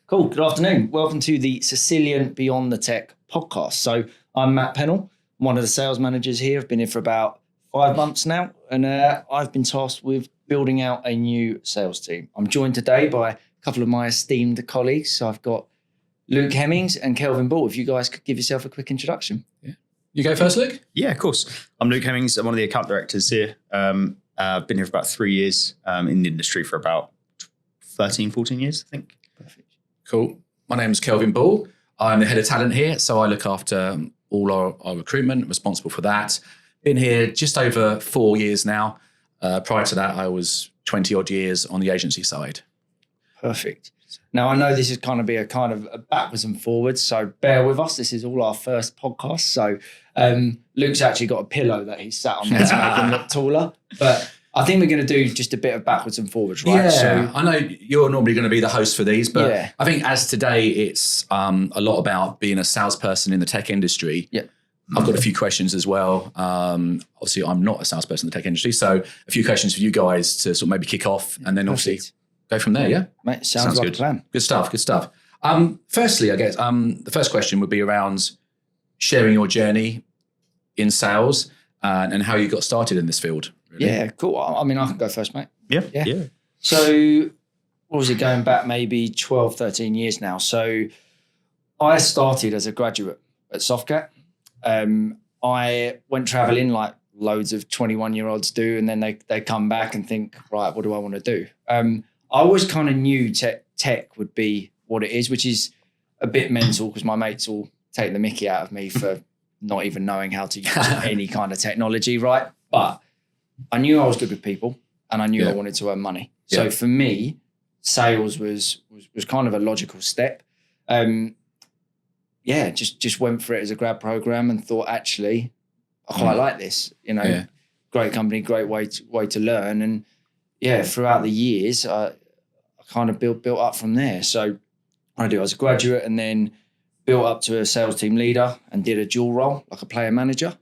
Cool. Good afternoon. Welcome to the Cisilion Beyond the Tech podcast. So I'm Matt Pennell, one of the sales managers here. I've been here for about 5 months now, and I've been tasked with building out a new sales team. I'm joined today by a couple of my esteemed colleagues. So I've got Luke Hemmings and Kelvin Ball. If you guys could give yourself a quick introduction. Yeah. You go first, Luke? Yeah, of course. I'm Luke Hemmings. I'm one of the account directors here. I've been here for about 3 years, in the industry for about 13, 14 years, I think. Perfect. Cool. My name's Kelvin Ball. I'm the head of talent here, so I look after all our recruitment, responsible for that. Been here just over 4 years now. Prior to that, I was 20 odd years on the agency side. Perfect. Now, I know this is going to be a kind of a backwards and forwards, so bear with us. This is all our first podcast. So Luke's actually got a pillow that he's sat on there to make him look taller. But I think we're going to do just a bit of backwards and forwards, right? Yeah, so, I know you're normally going to be the host for these, but yeah. I think as today, it's a lot about being a salesperson in the tech industry. Yeah. I've got a few questions as well. Obviously, I'm not a salesperson in the tech industry, so a few questions for you guys to sort of maybe kick off and then obviously go from there, yeah? Mate, sounds like good. a plan. Good stuff. Firstly, I guess the first question would be around sharing your journey in sales and how you got started in this field. Really. Yeah, cool. I mean, I can go first, mate. Yeah. So what was it, going back maybe 12, 13 years now. So I started as a graduate at Softcat. I went traveling like loads of 21-year-olds do, and then they come back and think, right, what do I want to do? I always kind of knew tech would be what it is, which is a bit mental because my mates all take the mickey out of me for not even knowing how to use any kind of technology, right? But I knew I was good with people and I knew I wanted to earn money. So for me, sales was kind of a logical step. Just went for it as a grad program and thought, actually, I quite like this. Great company, great way to learn. And throughout the years, I kind of built up from there. So I was a graduate and then built up to a sales team leader and did a dual role, like a player manager.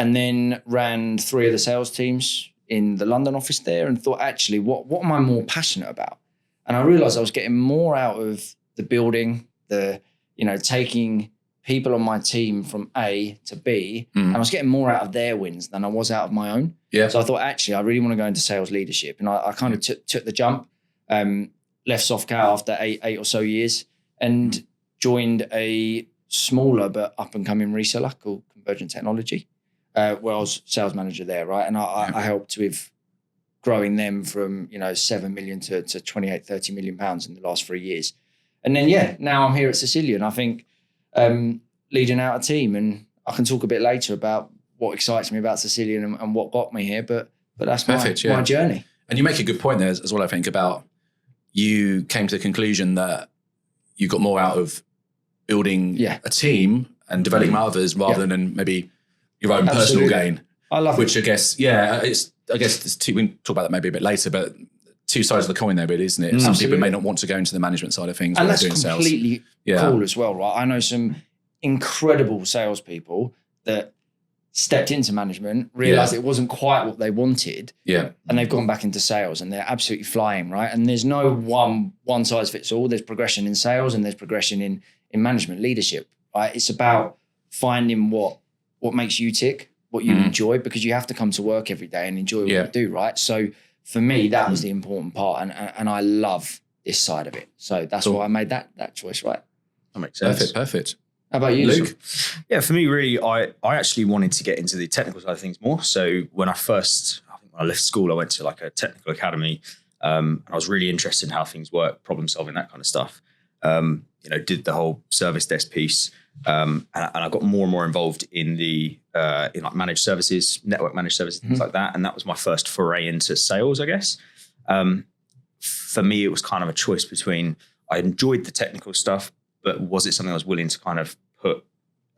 And then ran 3 of the sales teams in the London office there and thought, actually, what am I more passionate about? And I realized I was getting more out of the building, taking people on my team from A to B, and I was getting more out of their wins than I was out of my own. Yeah. So I thought, actually, I really want to go into sales leadership. And I kind of took the jump, left Softcat after eight or so years and joined a smaller but up-and-coming reseller called Convergent Technology. Where I was sales manager there, right? And I helped with growing them from, 7 million to 28, 30 million pounds in the last 3 years. And then, now I'm here at Cisilion. I think leading out a team, and I can talk a bit later about what excites me about Cisilion and what got me here, but that's my journey. And you make a good point there as well, I think, about you came to the conclusion that you got more out of building a team and developing others rather than maybe your own personal gain. I love which it. I guess there's two, we can talk about that maybe a bit later, but 2 sides of the coin there, really, isn't it? Some people may not want to go into the management side of things and when that's they're doing completely sales. Cool as well, right? I know some incredible salespeople that stepped into management, realized it wasn't quite what they wanted, and they've gone back into sales and they're absolutely flying, right? And there's no one size fits all. There's progression in sales and there's progression in management leadership, right? It's about finding what makes you tick, what you enjoy, because you have to come to work every day and enjoy what you do, right? So for me, that was the important part, and I love this side of it. So that's why I made that choice, right? That makes sense. Perfect. How about you, Luke? Yeah, for me, really, I actually wanted to get into the technical side of things more. So when I left school, I went to like a technical academy. And I was really interested in how things work, problem solving, that kind of stuff. Did the whole service desk piece. And I got more and more involved in in like managed services, network managed services, things like that. And that was my first foray into sales, I guess. For me, it was kind of a choice between, I enjoyed the technical stuff, but was it something I was willing to kind of put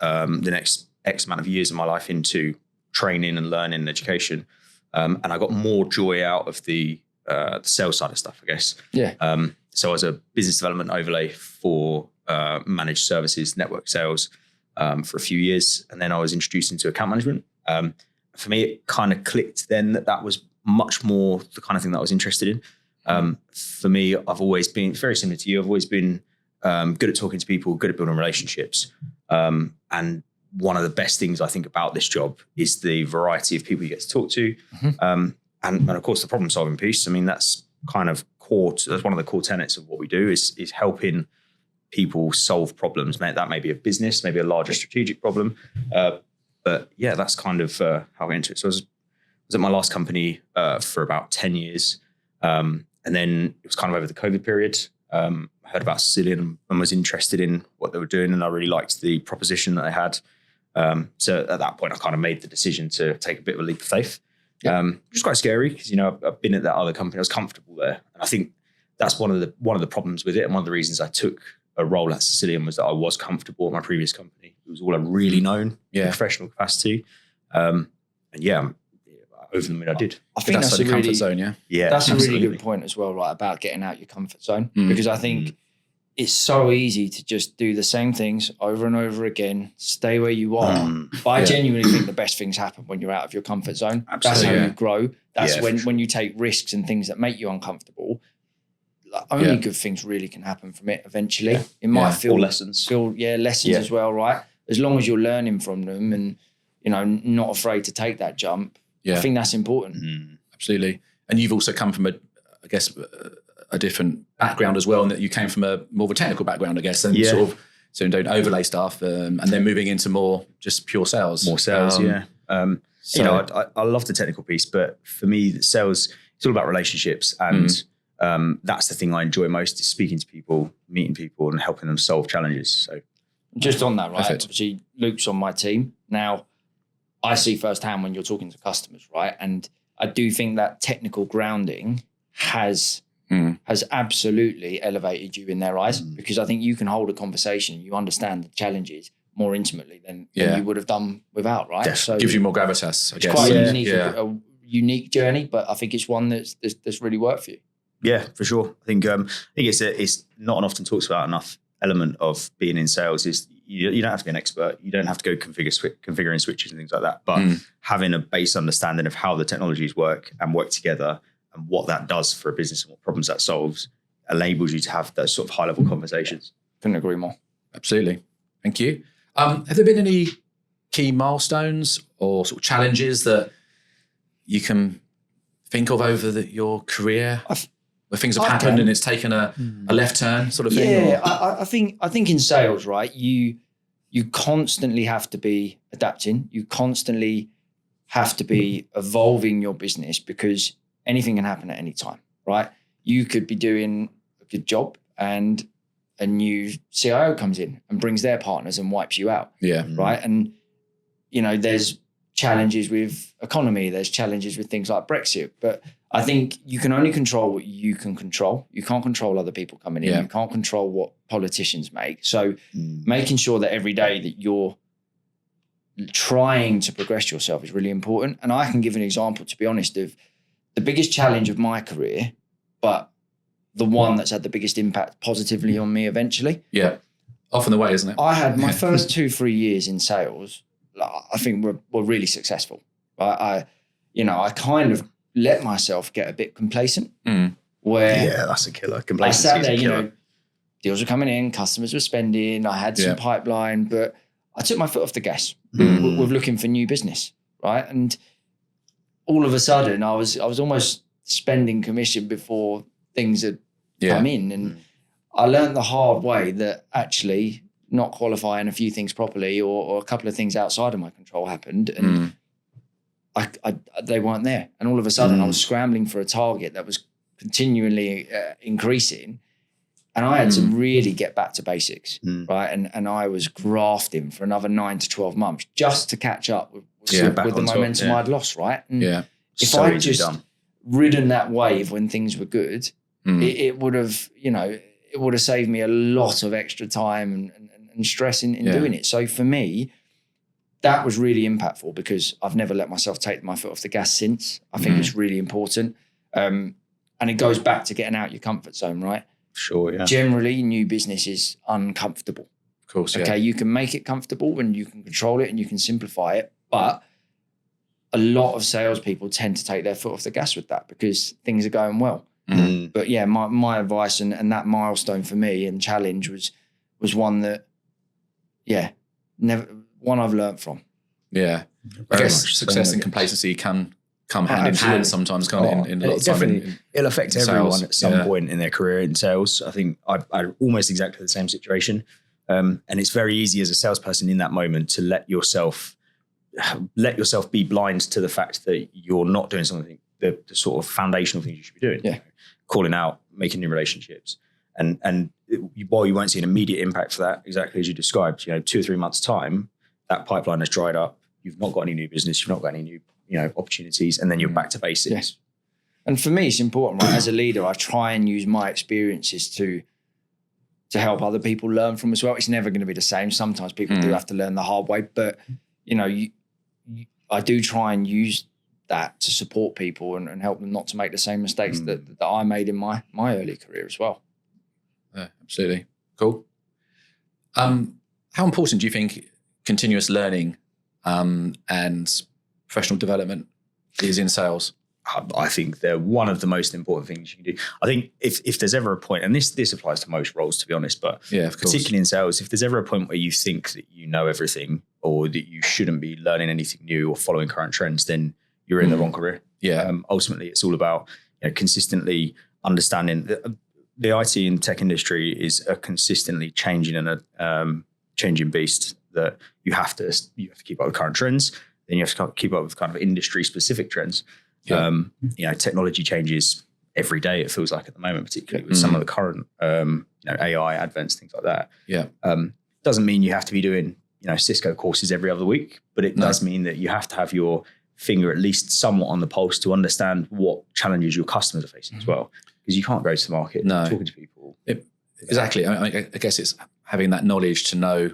the next X amount of years of my life into training and learning and education? And I got more joy out of the sales side of stuff, I guess. Yeah. So I was a business development overlay for managed services, network sales for a few years. And then I was introduced into account management. For me, it kind of clicked then that was much more the kind of thing that I was interested in. For me, I've always been very similar to you. I've always been good at talking to people, good at building relationships. And one of the best things I think about this job is the variety of people you get to talk to. And of course, the problem solving piece. I mean, that's kind of core. That's one of the core tenets of what we do is helping people solve problems. That may be a business, maybe a larger strategic problem. But yeah, that's kind of how I got into it. So I was at my last company for about 10 years. And then it was kind of over the COVID period. I heard about Cisilion and was interested in what they were doing. And I really liked the proposition that they had. So at that point, I kind of made the decision to take a bit of a leap of faith. Which was quite scary because, you know, I've been at that other company. I was comfortable there. And I think that's one of the problems with it. And one of the reasons I took a role at Cisilion was that I was comfortable at my previous company. It was all I'd really known in professional capacity. And yeah, over the moon I did. I think that's a really, comfort zone, yeah, that's absolutely. A really good point as well, right, about getting out your comfort zone. Because I think it's so easy to just do the same things over and over again, stay where you are. But I genuinely think the best things happen when you're out of your comfort zone. Absolutely. That's how you grow. That's when you take risks and things that make you uncomfortable. Only good things really can happen from it eventually. It might feel lessons. Lessons as well, right? As long as you're learning from them and, you know, not afraid to take that jump. I think that's important. Absolutely. And you've also come from a different background as well, and that you came from a more of a technical background, I guess, and sort of so don't overlay stuff, and then moving into more just pure sales. More sales, you know, I love the technical piece, but for me, sales, it's all about relationships, and that's the thing I enjoy most is speaking to people, meeting people, and helping them solve challenges. So, just on that, right? Obviously, Luke's on my team now. I see firsthand when you're talking to customers, right? And I do think that technical grounding has absolutely elevated you in their eyes, because I think you can hold a conversation, you understand the challenges more intimately than you would have done without, right? Yeah. So gives you more gravitas, I guess. It's quite a unique journey, but I think it's one that's really worked for you. Yeah, for sure. I think it's not an often talks about enough element of being in sales is you don't have to be an expert. You don't have to go configuring switches and things like that. But having a base understanding of how the technologies work and work together and what that does for a business and what problems that solves enables you to have those sort of high level conversations. Couldn't agree more. Absolutely. Thank you. Have there been any key milestones or sort of challenges that you can think of over your career where things have happened and it's taken a left turn sort of thing? Yeah, I think in sales, right, you constantly have to be adapting. You constantly have to be evolving your business because anything can happen at any time, right? You could be doing a good job and a new CIO comes in and brings their partners and wipes you out. Yeah. Right. And, you know, there's challenges with economy, there's challenges with things like Brexit, but I think you can only control what you can control. You can't control other people coming in. Yeah. You can't control what politicians make. So making sure that every day that you're trying to progress yourself is really important. And I can give an example, to be honest, of the biggest challenge of my career, but the one that's had the biggest impact positively on me eventually. Yeah. Often the way, isn't it? I had my first 2-3 years in sales, I think were really successful. I kind of let myself get a bit complacent. Where that's a killer. I sat there, deals were coming in, customers were spending, I had some pipeline, but I took my foot off the gas with looking for new business, right? And all of a sudden, I was almost spending commission before things had come in. And I learned the hard way that actually not qualifying a few things properly or a couple of things outside of my control happened and they weren't there. And all of a sudden I was scrambling for a target that was continually increasing. And I had to really get back to basics, right? And I was grafting for another 9 to 12 months just to catch up with the momentum I'd lost, right? And if I'd just ridden that wave when things were good, it would have, it would have saved me a lot of extra time and stress in doing it. So for me, that was really impactful because I've never let myself take my foot off the gas since. I think it's really important. And it goes back to getting out your comfort zone, right? Sure, yeah. Generally, new business is uncomfortable. Of course, okay, you can make it comfortable and you can control it and you can simplify it. But a lot of salespeople tend to take their foot off the gas with that because things are going well. But yeah, my advice and that milestone for me and challenge was one that, one I've learnt from. Yeah. I guess success and complacency can come hand in hand sometimes, can't it? In a lot of time. It'll affect everyone at some point in their career in sales. I think I'm almost exactly the same situation. And it's very easy as a salesperson in that moment to let yourself be blind to the fact that you're not doing something, the sort of foundational things you should be doing. Yeah. Calling out, making new relationships. And while you won't see an immediate impact for that, exactly as you described, 2 or 3 months' time, that pipeline has dried up. You've not got any new business. You've not got any new opportunities, and then you're back to basics. Yes. And for me, it's important, right? As a leader, I try and use my experiences to help other people learn from as well. It's never going to be the same. Sometimes people do have to learn the hard way, but I do try and use that to support people and help them not to make the same mistakes that I made in my early career as well. Yeah, absolutely. Cool. How important do you think continuous learning and professional development is in sales? I think they're one of the most important things you can do. I think if there's ever a point, and this applies to most roles, to be honest, but particularly in sales, if there's ever a point where you think that you know everything or that you shouldn't be learning anything new or following current trends, then you're in the wrong career. Yeah. Ultimately, it's all about consistently understanding. The IT and tech industry is a consistently changing and a changing beast that you have to keep up with current trends. Then you have to keep up with kind of industry specific trends. Yeah. Technology changes every day, it feels like at the moment, particularly with some of the current AI advents, things like that. Yeah. Doesn't mean you have to be doing Cisco courses every other week, but it does mean that you have to have your finger at least somewhat on the pulse to understand what challenges your customers are facing as well. Because you can't go to the market talking to people. Exactly. I guess it's having that knowledge to know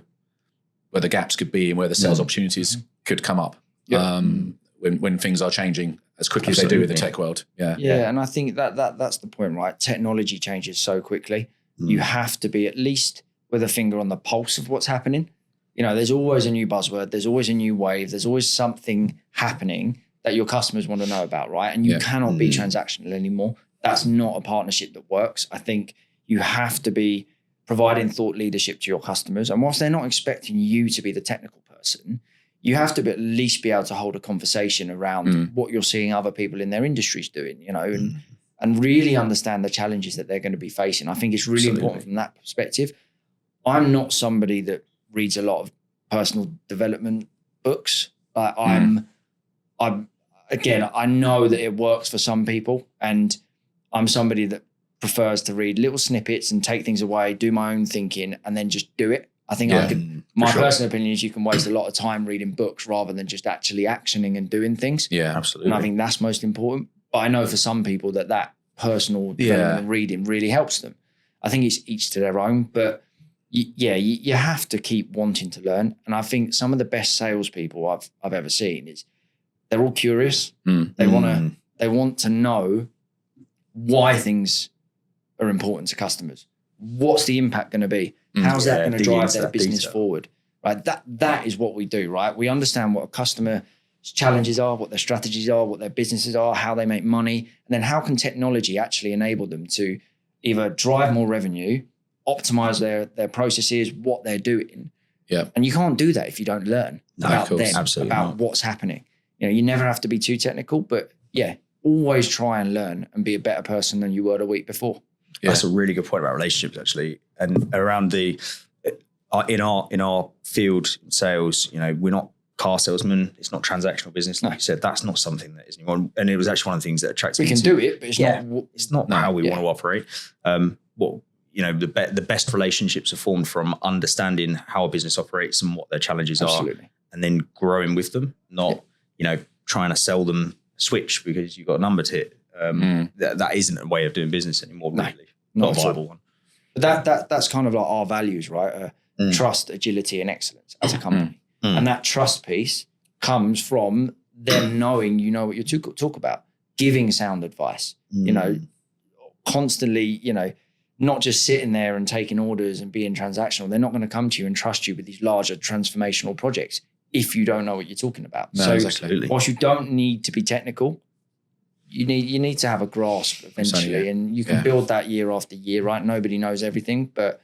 where the gaps could be and where the sales opportunities could come up when things are changing as quickly as they do in the tech world. Yeah. And I think that's the point, right? Technology changes so quickly. You have to be at least with a finger on the pulse of what's happening. There's always a new buzzword. There's always a new wave. There's always something happening that your customers want to know about, right? And you cannot be transactional anymore. That's not a partnership that works. I think you have to be providing thought leadership to your customers. And whilst they're not expecting you to be the technical person, you have to at least be able to hold a conversation around what you're seeing other people in their industries doing, and really understand the challenges that they're going to be facing. I think it's really important from that perspective. I'm not somebody that reads a lot of personal development books. I know that it works for some people, and I'm somebody that prefers to read little snippets and take things away, do my own thinking, and then just do it. I think my personal opinion is you can waste a lot of time reading books rather than just actually actioning and doing things. Yeah, absolutely. And I think that's most important. But I know for some people that personal development and reading really helps them. I think it's each to their own, but you have to keep wanting to learn. And I think some of the best salespeople I've ever seen is they're all curious. They want to know why things are important to customers. What's the impact going to be? How's that going to drive their business forward? Right. That is what we do, right? We understand what a customer's challenges are, what their strategies are, what their businesses are, how they make money, and then how can technology actually enable them to either drive more revenue, optimize their processes, what they're doing. Yeah. And you can't do that if you don't learn about them, absolutely what's happening. You never have to be too technical, but always try and learn and be a better person than you were the week before. Yeah. That's a really good point about relationships, actually. And around in our field sales, we're not car salesmen. It's not transactional business. Like you said, that's not something that is anymore. And it was actually one of the things that attracted me. We can do it, but it's not how we want to operate. The best relationships are formed from understanding how a business operates and what their challenges are, and then growing with them, not trying to sell them a switch because you've got a number to hit. That isn't a way of doing business anymore, really. Not a viable one. But that's kind of like our values, right? Trust, agility, and excellence as a company. And that trust piece comes from them knowing what you talk about, giving sound advice, constantly, not just sitting there and taking orders and being transactional. They're not going to come to you and trust you with these larger transformational projects if you don't know what you're talking about. No, so exactly. whilst you don't need to be technical, you need to have a grasp eventually, and you can build that year after year, right? Nobody knows everything, but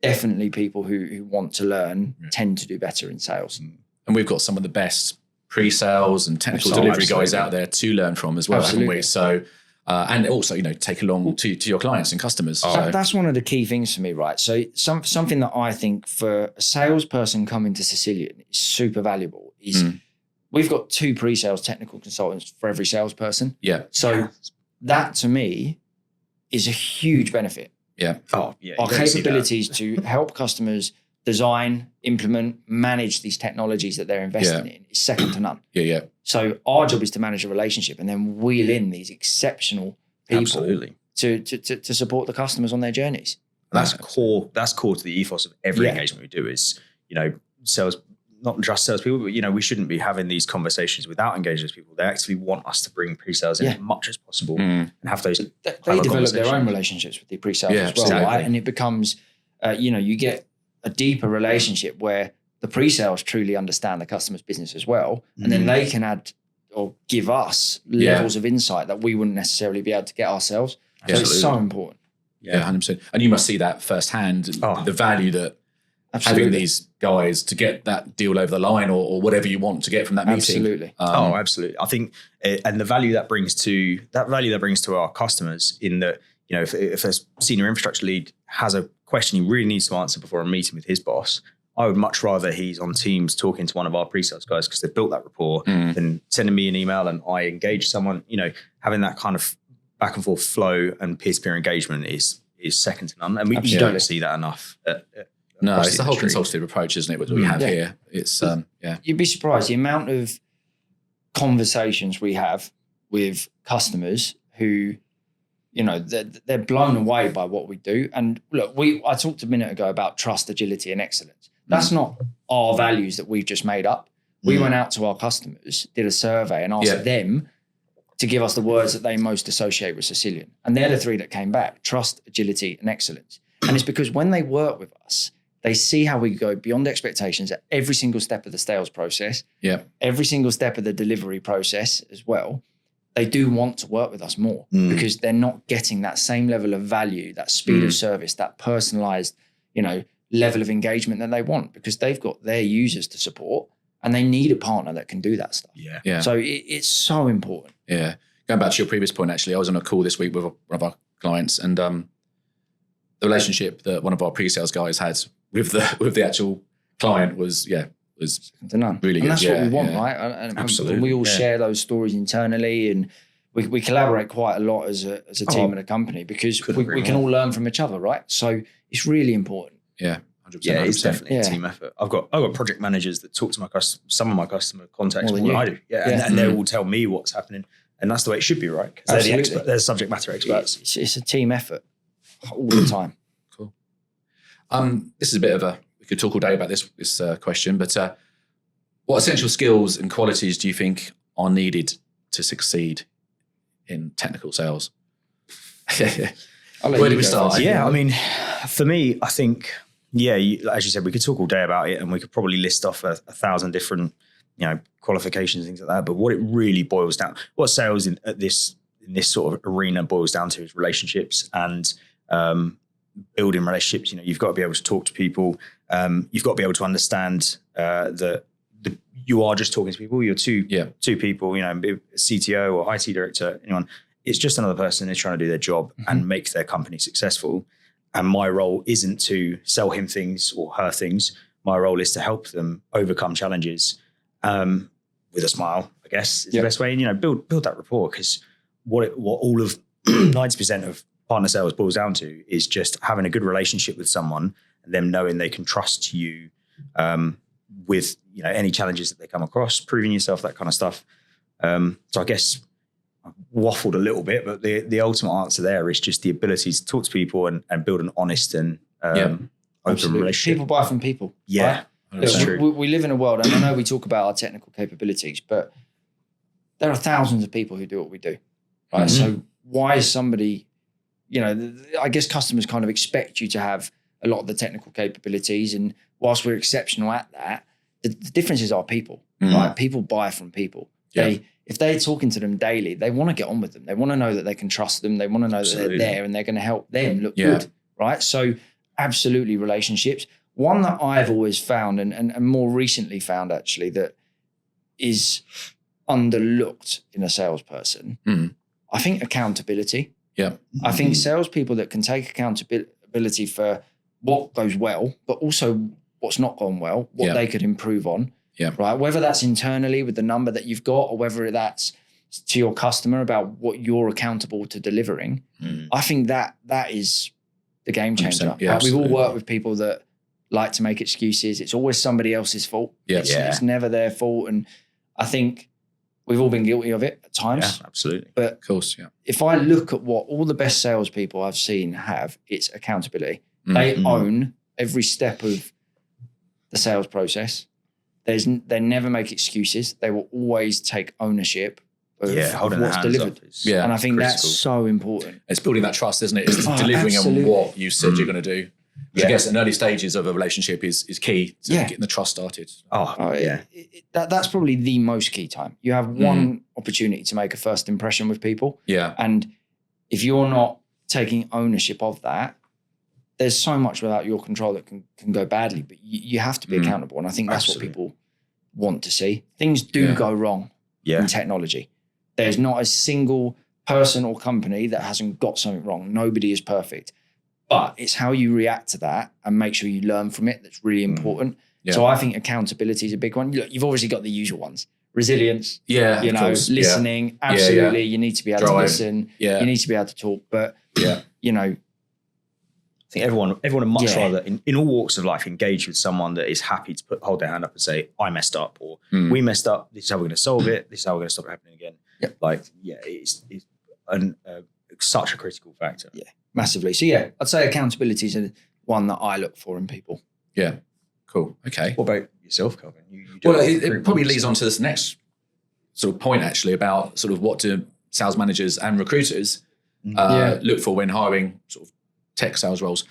definitely people who want to learn tend to do better in sales. And we've got some of the best pre-sales and technical delivery guys out there to learn from as well, haven't we? So, and also, take along to your clients and customers. So. That's one of the key things for me, right? So something that I think for a salesperson coming to Cisilion is super valuable is we've got 2 pre-sales technical consultants for every salesperson. Yeah. So that to me is a huge benefit. Yeah. Our capabilities to help customers design, implement, manage these technologies that they're investing in is second to none. Yeah. So our job is to manage a relationship and then wheel in these exceptional people to support the customers on their journeys. That's core. That's core to the ethos of every engagement we do. Is sales, not just salespeople, but we shouldn't be having these conversations without engaging those people. They actually want us to bring pre-sales in as much as possible and have those. They develop their own relationships with the pre-sales as well, exactly. right? And it becomes, you get a deeper relationship where the pre-sales truly understand the customer's business as well, and then they can add or give us levels of insight that we wouldn't necessarily be able to get ourselves. So it's so important. Yeah, 100%. And you must see that firsthand, the value that having these guys to get that deal over the line or whatever you want to get from that meeting. Absolutely. Absolutely. I think, and the value that brings to our customers in that, if a senior infrastructure lead has a question he really needs to answer before a meeting with his boss, I would much rather he's on Teams talking to one of our pre-sales guys because they've built that rapport than sending me an email and I engage someone. Having that kind of back and forth flow and peer-to-peer engagement is second to none. And you don't see that enough. No, it's the whole consultative approach, isn't it, that we have here? It's, You'd be surprised the amount of conversations we have with customers who, they're blown away by what we do. And look, I talked a minute ago about trust, agility, and excellence. That's not our values that we've just made up. We went out to our customers, did a survey, and asked them to give us the words that they most associate with Cisilion. And they're the 3 that came back: trust, agility, and excellence. And it's because when they work with us, they see how we go beyond expectations at every single step of the sales process, every single step of the delivery process as well. They do want to work with us more because they're not getting that same level of value, that speed of service, that personalized, level of engagement that they want, because they've got their users to support and they need a partner that can do that stuff. Yeah. So it's so important. Yeah. Going back to your previous point, actually, I was on a call this week with one of our clients, and the relationship that one of our pre-sales guys had with the actual client was to none. Really and good. That's what we want, right? And absolutely. And we all share those stories internally, and we collaborate quite a lot as a team and a company because we can all learn from each other, right? So it's really important. Yeah, 100%. Yeah, it's definitely a team effort. I've got project managers that talk to some of my customer contacts more than I do. And they will tell me what's happening, and that's the way it should be, right? Because they're the expert, they're subject matter experts. It's a team effort all the time. Cool. This is a bit of we could talk all day about this question, but what essential skills and qualities do you think are needed to succeed in technical sales? Where do we start? Yeah, I mean, for me, I think, as you said, we could talk all day about it and we could probably list off 1,000 different, qualifications, things like that. But what it really boils down, what sales in this sort of arena boils down to is relationships and building relationships. You've got to be able to talk to people. You've got to be able to understand that you are just talking to people. You're two people, CTO or IT director, anyone. It's just another person who's trying to do their job and make their company successful. And my role isn't to sell him things or her things. My role is to help them overcome challenges with a smile, I guess, is the best way. And, build that rapport, because what all of 90% of partner sales boils down to is just having a good relationship with someone and them knowing they can trust you with any challenges that they come across, proving yourself, that kind of stuff. So I guess I've waffled a little bit, but the ultimate answer there is just the ability to talk to people and build an honest and open relationship. People buy from people. Yeah, right? that's true. We live in a world, and I know we talk about our technical capabilities, but there are thousands of people who do what we do. Right? So why is somebody, I guess customers kind of expect you to have a lot of the technical capabilities, and whilst we're exceptional at that, the difference is our people. Right? People buy from people. if they're talking to them daily, they want to get on with them. They want to know that they can trust them. They want to know that they're there and they're going to help them look good, right? So absolutely relationships. One that I've always found and more recently found actually that is underlooked in a salesperson, I think accountability. Yeah. I think salespeople that can take accountability for what goes well, but also what's not gone well, what they could improve on. Yeah. Right. Whether that's internally with the number that you've got or whether that's to your customer about what you're accountable to delivering. I think that is the game changer. Yeah, we've all worked with people that like to make excuses. It's always somebody else's fault. It's never their fault. And I think we've all been guilty of it at times. Yeah, absolutely. But of course, if I look at what all the best salespeople I've seen have, it's accountability. They own every step of the sales process. They never make excuses. They will always take ownership of what's delivered. And I think critical. That's so important. It's building that trust, isn't it? It's delivering on what you said you're going to do. Which I guess in early stages of a relationship is key to getting the trust started. That's probably the most key time. You have one opportunity to make a first impression with people. Yeah. And if you're not taking ownership of that, there's so much without your control that can go badly, but you have to be accountable. And I think that's what people want to see. Things do go wrong in technology. There's not a single person or company that hasn't got something wrong. Nobody is perfect. But it's how you react to that and make sure you learn from it that's really important. Yeah. So I think accountability is a big one. Look, you've obviously got the usual ones. Resilience, listening, absolutely. You need to be able to listen. You need to be able to talk. But, I think everyone would much rather, in all walks of life, engage with someone that is happy to hold their hand up and say, I messed up, or we messed up, this is how we're going to solve it, this is how we're going to stop it happening again. It's such a critical factor. Yeah, massively. So I'd say accountability is one that I look for in people. Yeah, cool. Okay. What about yourself, Kelvin? It probably leads on to this next sort of point, actually, about sort of what do sales managers and recruiters look for when hiring sort of tech sales roles.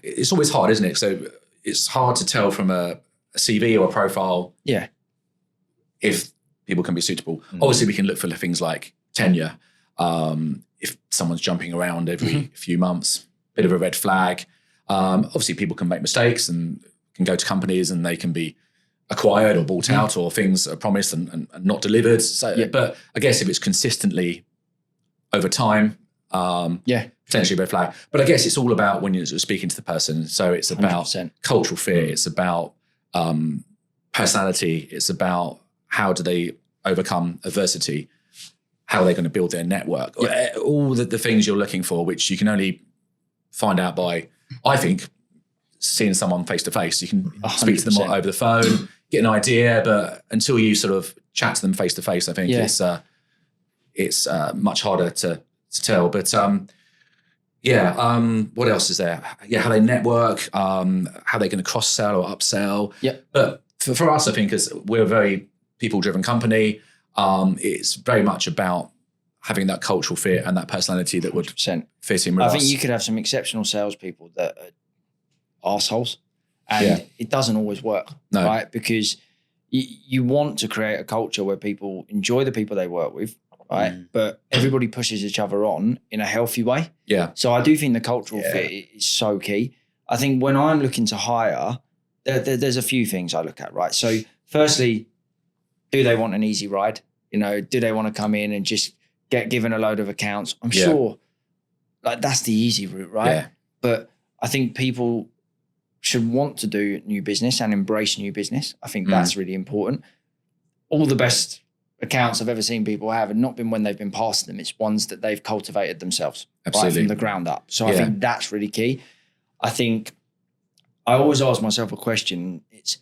It's always hard, isn't it? So it's hard to tell from a CV or a profile if people can be suitable. Obviously, we can look for things like tenure. If someone's jumping around every few months, bit of a red flag. Obviously, people can make mistakes and can go to companies and they can be acquired or bought out, or things are promised and not delivered. So, but I guess if it's consistently over time, potentially a red flag. But I guess it's all about when you're speaking to the person. So it's about 100%. Cultural fit. It's about personality. It's about how do they overcome adversity? How are they going to build their network? All the things you're looking for, which you can only find out by, I think, seeing someone face to face. You can 100%. Speak to them over the phone, get an idea, but until you sort of chat to them face to face, I think it's much harder to tell. But what else is there? How they network, how they're going to cross sell or upsell. But for us, I think, because we're a very people driven company, it's very much about having that cultural fit and that personality that would 100%. Fit in with us. I think you could have some exceptional salespeople that are arseholes, and it doesn't always work, right? Because you want to create a culture where people enjoy the people they work with, right? But everybody pushes each other on in a healthy way. Yeah. So I do think the cultural fit is so key. I think when I'm looking to hire, there's a few things I look at, right? So firstly, do they want an easy ride? Do they want to come in and just get given a load of accounts? I'm sure that's the easy route, right? Yeah. But I think people should want to do new business and embrace new business. I think that's really important. All the best accounts I've ever seen people have not been when they've been passing them. It's ones that they've cultivated themselves right from the ground up. So I think that's really key. I think I always ask myself a question. It's,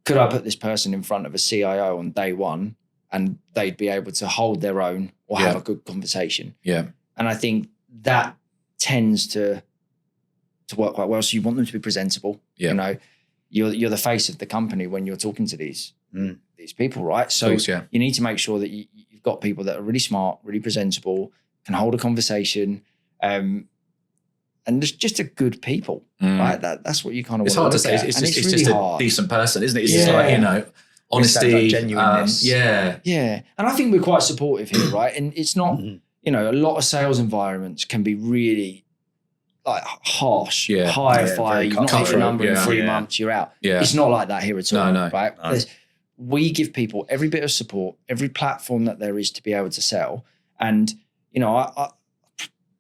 could I put this person in front of a CIO on day one and they'd be able to hold their own or have a good conversation? Yeah. And I think that tends to work quite well. So you want them to be presentable. Yeah. You're the face of the company when you're talking to these people, right? So you need to make sure that you've got people that are really smart, really presentable, can hold a conversation, and just a good people, right? That's what you kind of want. It's hard to say. It's just really a decent person, isn't it? It's just like, honesty, genuineness. Yeah. And I think we're quite supportive here, right? And it's not, you know, a lot of sales environments can be really like harsh, hire fire, you've not hit your number in 3 months, you're out. It's not like that here at all, right? No. We give people every bit of support, every platform that there is to be able to sell. And, you know, I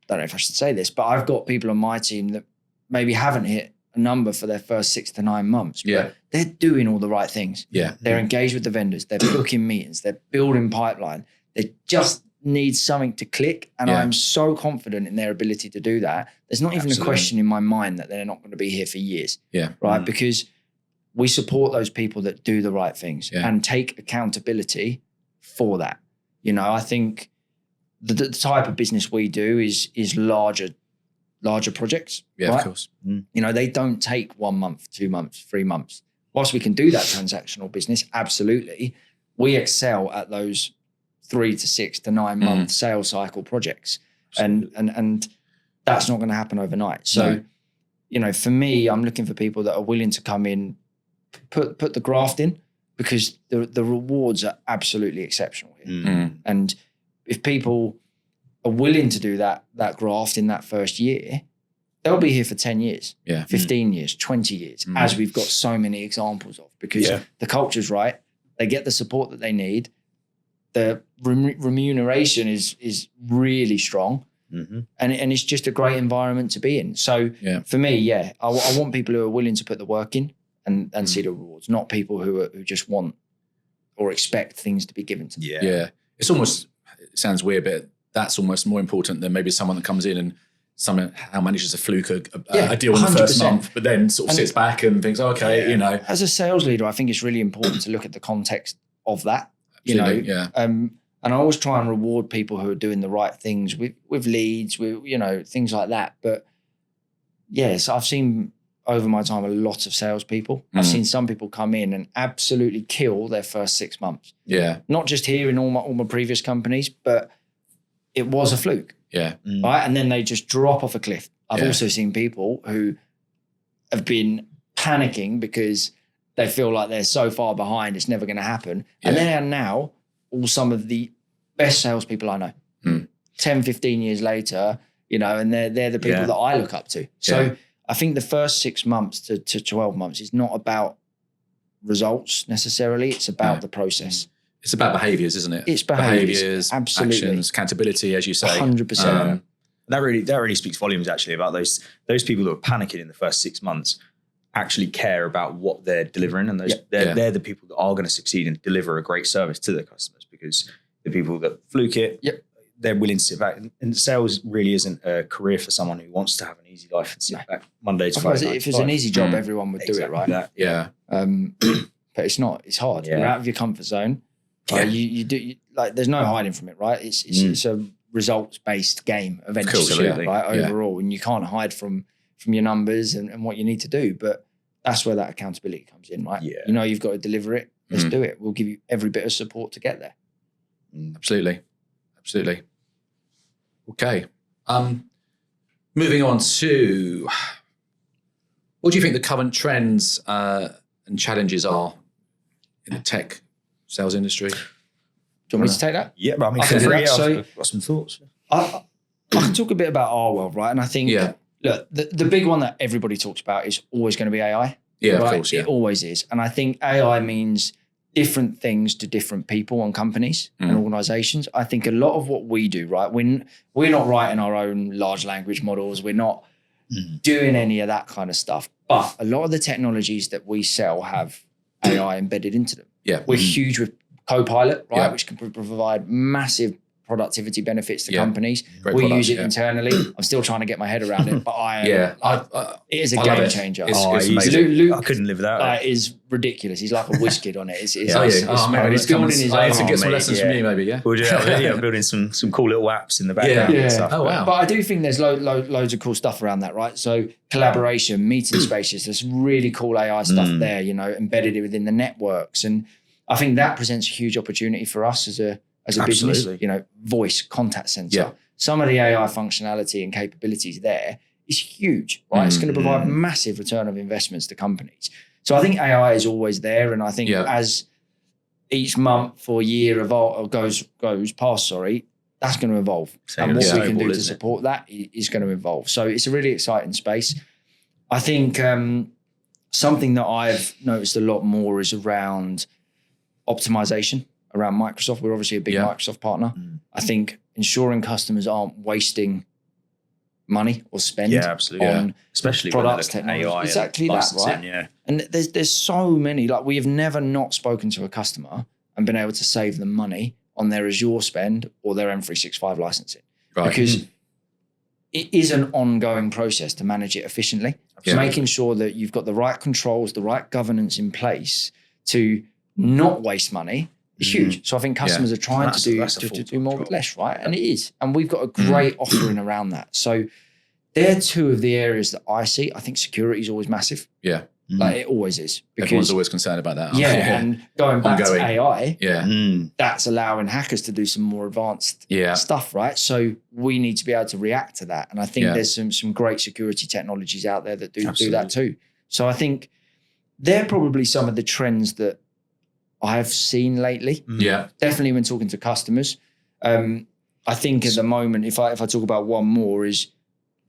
don't know if I should say this, but I've got people on my team that maybe haven't hit a number for their first 6 to 9 months, but they're doing all the right things. They're engaged with the vendors, they're booking meetings, they're building pipeline. They just need something to click. And I'm so confident in their ability to do that. There's not even a question in my mind that they're not going to be here for years. Right. Because we support those people that do the right things and take accountability for that. You know, I think the type of business we do is larger projects. Right? Of course. You know, they don't take 1 month, 2 months, 3 months. Whilst we can do that transactional business, absolutely, we excel at those 3 to 6 to 9 month sales cycle projects. And that's not going to happen overnight. So, you know, for me, I'm looking for people that are willing to come in, put the graft in, because the rewards are absolutely exceptional here. And if people are willing to do that graft in that first year, they'll be here for 10 years, 15 years, 20 years, as we've got so many examples of, because the culture's right. They get the support that they need. The remuneration is really strong. And it's just a great environment to be in. So for me, I want people who are willing to put the work in and see the rewards, not people who just want or expect things to be given to them. It's almost, it sounds weird, but that's almost more important than maybe someone that comes in and somehow manages to fluke a deal in the first month, but then sort of sits back and thinks, okay, you know. As a sales leader, I think it's really important to look at the context of that, you know. And I always try and reward people who are doing the right things with leads, with, you know, things like that. But yes, I've seen over my time a lot of salespeople. I've seen some people come in and absolutely kill their first 6 months. Not just here in all my previous companies, but it was a fluke. Right. And then they just drop off a cliff. I've also seen people who have been panicking because they feel like they're so far behind, it's never going to happen. And they are now all some of the best salespeople I know. 10, 15 years later, you know, and they're the people that I look up to. So I think the first 6 months to 12 months is not about results necessarily. It's about the process. It's about behaviours, isn't it? It's behaviours, absolutely. Actions, accountability, as you say. 100%. That really speaks volumes actually about those people that are panicking in the first 6 months actually care about what they're delivering, and they're the people that are going to succeed and deliver a great service to their customers, because the people that fluke it, they're willing to sit back. And sales really isn't a career for someone who wants to have an easy life and sit back Monday to Friday. If it's an easy job, everyone would do it, right? But it's not. It's hard. You're out of your comfort zone. You do like. There's no hiding from it, right? It's a results-based game eventually, right? Overall, and you can't hide from your numbers and what you need to do. But that's where that accountability comes in, right? You know you've got to deliver it. Let's do it. We'll give you every bit of support to get there. Absolutely. Okay. Moving on to, what do you think the current trends and challenges are in the tech sales industry? Do you want me to take that? Yeah, but I mean, I've got some thoughts. I can talk a bit about our world, right? And I think, look, the big one that everybody talks about is always going to be AI. Yeah, right? of course, It always is. And I think AI means different things to different people and companies and organizations. I think a lot of what we do, right, we're not writing our own large language models. We're not doing any of that kind of stuff. But a lot of the technologies that we sell have AI embedded into them. We're huge with Copilot, right, which can provide massive productivity benefits to companies. We use it internally. I'm still trying to get my head around it, but it is a game changer. It's amazing. Luke, I couldn't live without it. Is ridiculous. He's like a whiz kid on it. It's he's building his own. To get some lessons from me, maybe. We're building some cool little apps in the background. And stuff. Oh wow! But I do think there's loads of cool stuff around that, right? So collaboration, meeting spaces. There's really cool AI stuff there. You know, embedded within the networks, and I think that presents a huge opportunity for us as a business, you know, voice, contact center. Some of the AI functionality and capabilities there is huge, right? It's going to provide massive return of investments to companies. So I think AI is always there. And I think as each month or year goes past, that's going to evolve. And what we can do to support that is going to evolve. So it's a really exciting space. I think something that I've noticed a lot more is around optimization around Microsoft. We're obviously a big Microsoft partner. I think ensuring customers aren't wasting money or spend on especially products, technology. AI exactly that, right? Yeah. And there's so many, like we have never not spoken to a customer and been able to save them money on their Azure spend or their M365 licensing. Right. Because it is an ongoing process to manage it efficiently. Making sure that you've got the right controls, the right governance in place to not waste money is huge. So I think customers are trying to do more with less, right? And it is. And we've got a great offering around that. So they're two of the areas that I see. I think security is always massive. Yeah. Like it always is. Everyone's always concerned about that. And going back to AI, that's allowing hackers to do some more advanced stuff, right? So we need to be able to react to that. And I think there's some great security technologies out there that do that too. So I think they're probably some of the trends that I've seen lately. Yeah. Definitely when talking to customers. I think at the moment, if I talk about one more, is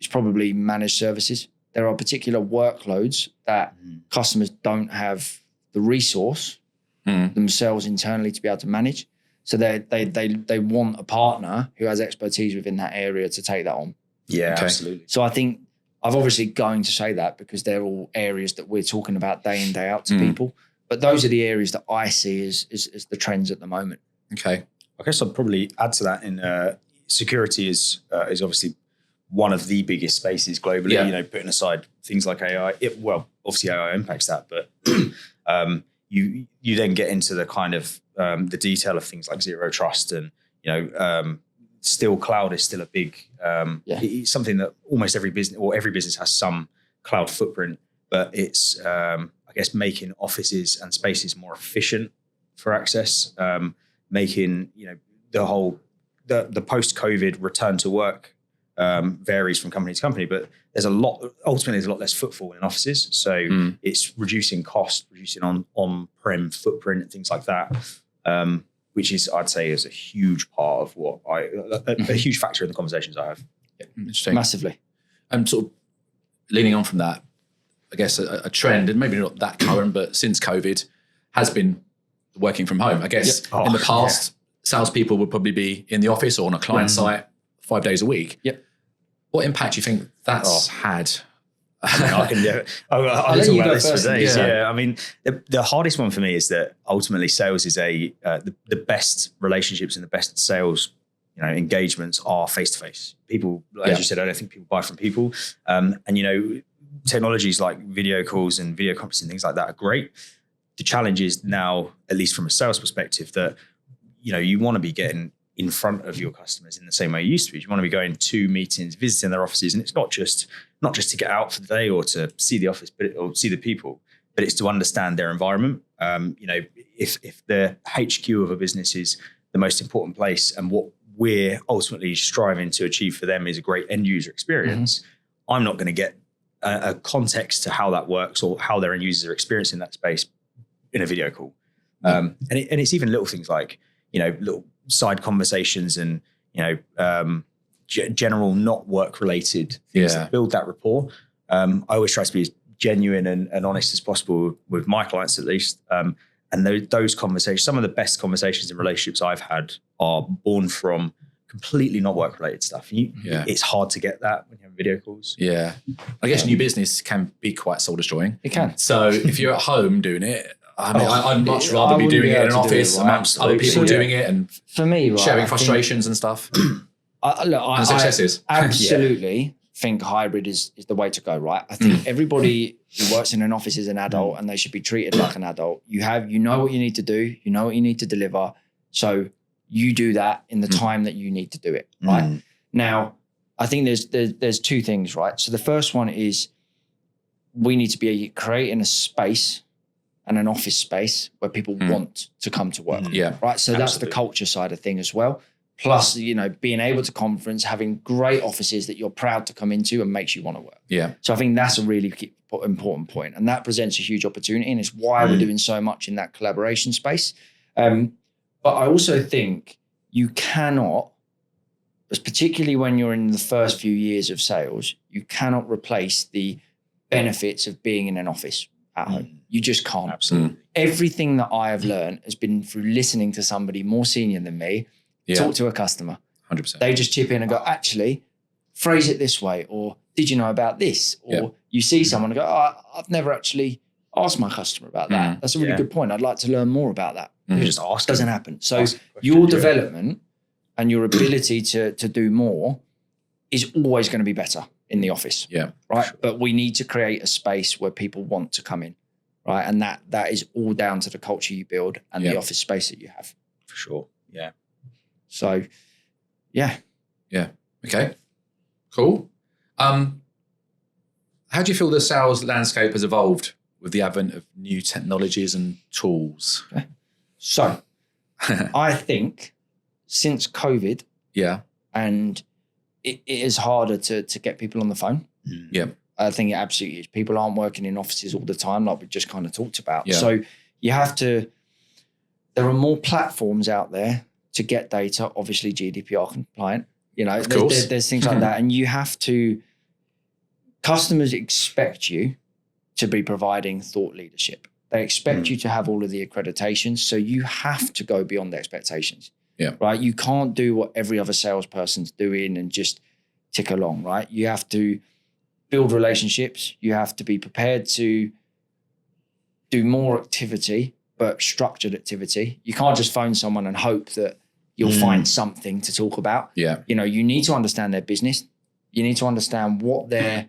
probably managed services. There are particular workloads that customers don't have the resource themselves internally to be able to manage. So they want a partner who has expertise within that area to take that on. Yeah, absolutely. So I think I've obviously going to say that because they're all areas that we're talking about day in, day out to people. But those are the areas that I see as the trends at the moment. Okay. I guess I'd probably add to that in security is obviously one of the biggest spaces globally, you know, putting aside things like AI. Obviously AI impacts that, but you then get into the kind of the detail of things like zero trust and, you know, still cloud is still a big, it's something that almost every business has some cloud footprint, but it's, I guess, making offices and spaces more efficient for access, making, you know, the post-COVID return to work varies from company to company, but ultimately there's a lot less footfall in offices. So it's reducing cost, reducing on-prem footprint and things like that, which is, I'd say, is a huge part of a huge factor in the conversations I have. Yeah, interesting. Massively. And sort of leaning on from that, I guess a trend, and maybe not that current, but since COVID, has been working from home. I guess in the past, salespeople would probably be in the office or on a client site 5 days a week. Yep. What impact do you think that's had? I mean, I'll talk about this for days. Yeah. I mean, the hardest one for me is that ultimately sales is the best relationships and the best sales, you know, engagements are face-to-face. People, as you said, I don't think people buy from people. And, you know, technologies like video calls and video conferencing, things like that are great. The challenge is now, at least from a sales perspective, that, you know, you want to be getting in front of your customers in the same way you used to be. You want to be going to meetings, visiting their offices, and it's not just to get out for the day or to see the office, or see the people, but it's to understand their environment. You know, if the HQ of a business is the most important place, and what we're ultimately striving to achieve for them is a great end user experience, I'm not going to get a context to how that works or how their end users are experiencing that space in a video call. And it's even little things like, you know, little side conversations and, you know, general not work related things that build that rapport. I always try to be as genuine and honest as possible with my clients, at least. And those conversations, some of the best conversations and relationships I've had are born from completely not work related stuff. It's hard to get that when you have video calls. Yeah. I guess new business can be quite soul destroying. It can. So if you're at home doing it, I mean, I'd much rather be doing it in an office amongst other people doing it, and for me, sharing frustrations and stuff. I successes. Absolutely think hybrid is the way to go, right? I think everybody who works in an office is an adult and they should be treated like an adult. You know what you need to do, you know what you need to deliver. So you do that in the time that you need to do it, right? Now, I think there's two things, right? So the first one is we need to be creating a space and an office space where people want to come to work. Yeah. Right. So that's the culture side of thing as well. Plus, you know, being able to conference, having great offices that you're proud to come into and makes you want to work. Yeah. So I think that's a really important point. And that presents a huge opportunity. And it's why we're doing so much in that collaboration space. But I also think you cannot, particularly when you're in the first few years of sales, you cannot replace the benefits of being in an office at home. You just can't. Absolutely. Everything that I have learned has been through listening to somebody more senior than me, talk to a customer. 100%. They just chip in and go, actually, phrase it this way, or did you know about this? Or you see someone and go, I've never actually asked my customer about that. That's a really good point. I'd like to learn more about that. You just ask. Doesn't happen. So your development and your ability to do more is always going to be better in the office. Yeah. Right. Sure. But we need to create a space where people want to come in. Right. And that is all down to the culture you build and the office space that you have. For sure. Yeah. So, yeah. Okay. Cool. How do you feel the sales landscape has evolved with the advent of new technologies and tools? Okay. So, I think since COVID, and it is harder to get people on the phone. Yeah. I think it absolutely is. People aren't working in offices all the time, like we just kind of talked about. Yeah. So you have to, there are more platforms out there to get data, obviously GDPR compliant. You know, there's things like that. And you have to, customers expect you to be providing thought leadership. They expect you to have all of the accreditations. So you have to go beyond the expectations. Yeah. Right. You can't do what every other salesperson's doing and just tick along. Right. You have to build relationships. You have to be prepared to do more activity, but structured activity. You can't just phone someone and hope that you'll find something to talk about. Yeah. You know, you need to understand their business. You need to understand what their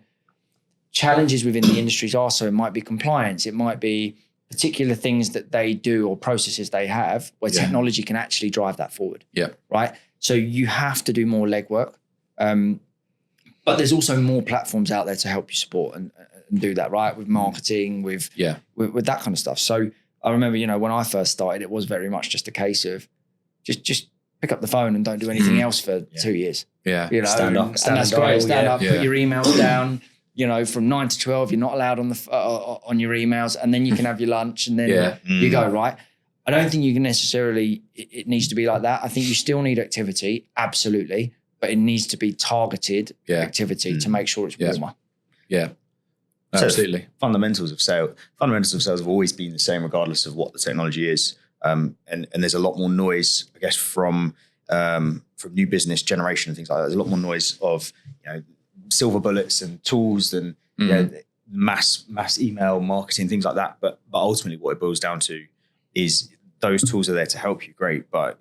challenges within the industries are. So it might be compliance. It might be particular things that they do or processes they have where technology can actually drive that forward. Yeah. Right. So you have to do more legwork. But there's also more platforms out there to help you support and do that, right? With marketing, with that kind of stuff. So I remember, you know, when I first started, it was very much just a case of just pick up the phone and don't do anything else for 2 years. Yeah. You know, stand up, and that's great. Stand up, Yeah. put your emails down. You know, from 9 to 12, you're not allowed on the on your emails, and then you can have your lunch, and then you go, right? I don't think you can necessarily, it needs to be like that. I think you still need activity, absolutely, but it needs to be targeted activity to make sure it's warmer. Yeah, absolutely. So fundamentals of sales have always been the same regardless of what the technology is. And there's a lot more noise, I guess, from new business generation and things like that. There's a lot more noise of, you know, silver bullets and tools and you know, mass email marketing, things like that. But ultimately what it boils down to is those tools are there to help you, great, but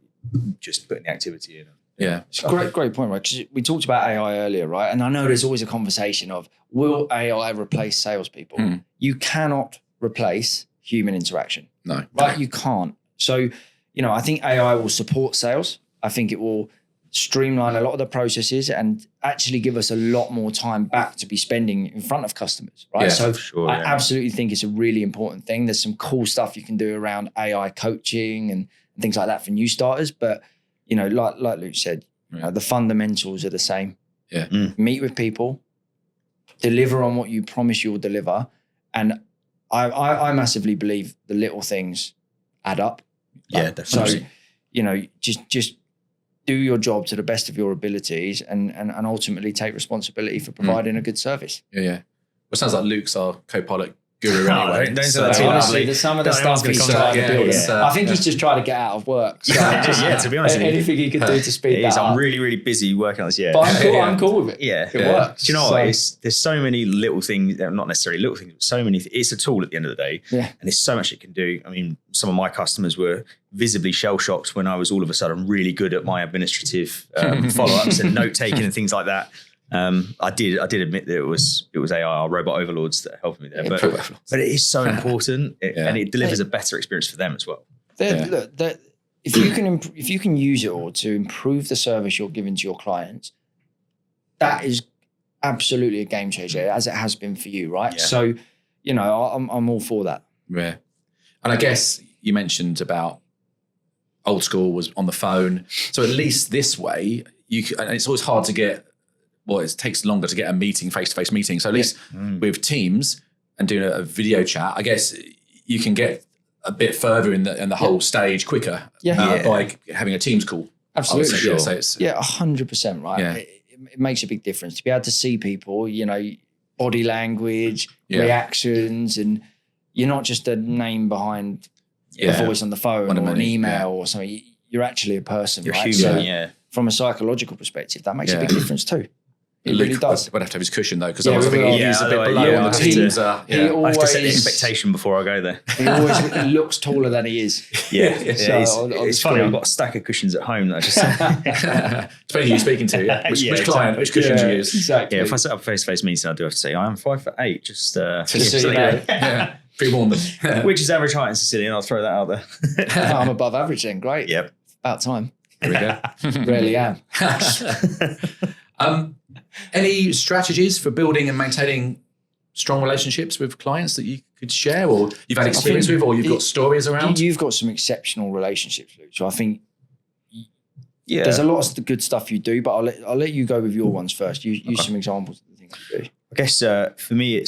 just putting the activity in. Yeah. It's a great point, right? Because we talked about AI earlier, right? And I know there's always a conversation of, will AI replace salespeople? You cannot replace human interaction. No. Right? You can't. So, you know, I think AI will support sales. I think it will streamline a lot of the processes and actually give us a lot more time back to be spending in front of customers, right? Yeah, so sure, I absolutely think it's a really important thing. There's some cool stuff you can do around AI coaching and things like that for new starters. But, you know, like Luke said, you know, the fundamentals are the same. Yeah. Meet with people, deliver on what you promise you'll deliver. And I massively believe the little things add up. Yeah, definitely. So, you know, just do your job to the best of your abilities and ultimately take responsibility for providing a good service. Yeah. Well, it sounds like Luke's our co-pilot guru anyway. Don't say that too Honestly, loudly. there's some of the stuff he's trying to build. I think he's just trying to get out of work. So to be honest with you. anything he could do to speed that I'm up. really, really busy working on this. Yeah. But I'm cool with it. Yeah. It works. Do you know what? There's so many little things, not necessarily little things, but so many. It's a tool at the end of the day. Yeah. And there's so much it can do. I mean, some of my customers were visibly shell shocked when I was all of a sudden really good at my administrative follow-ups and note taking and things like that. I did admit that it was AI, our robot overlords that helped me there, but it is so important and it delivers a better experience for them as well. Look, if you can use it all to improve the service you're giving to your clients, that is absolutely a game changer, as it has been for you, right? Yeah. So, you know, I'm all for that. Yeah, and I guess you mentioned about old school was on the phone, so at least this way and it's always hard to get. Well, it takes longer to get a meeting, face-to-face meeting. So at least with Teams and doing a video chat, I guess you can get a bit further in the whole stage quicker by having a Teams call. Absolutely. Sure. So it's, 100%, right? Yeah. It makes a big difference to be able to see people, body language, reactions, and you're not just a name behind a voice on the phone or an email or something. You're actually a person, you're right? human, so from a psychological perspective, that makes a big difference too. It Luke really does. would have to have his cushion though, because Yeah, I was thinking he's a bit below on the Teams. I have to set the expectation before I go there. He always looks taller than he is. It's funny. I've got a stack of cushions at home that I just depending who you're speaking to. Which client, which cushions you use. Exactly. Yeah, if I set up face-to-face meetings, I do have to say I am 5'8". Just so you know. Pre-warn them. Which is average height in Cisilion. I'll throw that out there. I'm above average then. Great. Yep. About time. There we go. Rarely am. Any strategies for building and maintaining strong relationships with clients that you could share, or you've had experience with, or you've got stories around? You've got some exceptional relationships, Luke. So I think there's a lot of good stuff you do, but I'll let you go with your ones first. Use some examples of the things you do. I guess for me,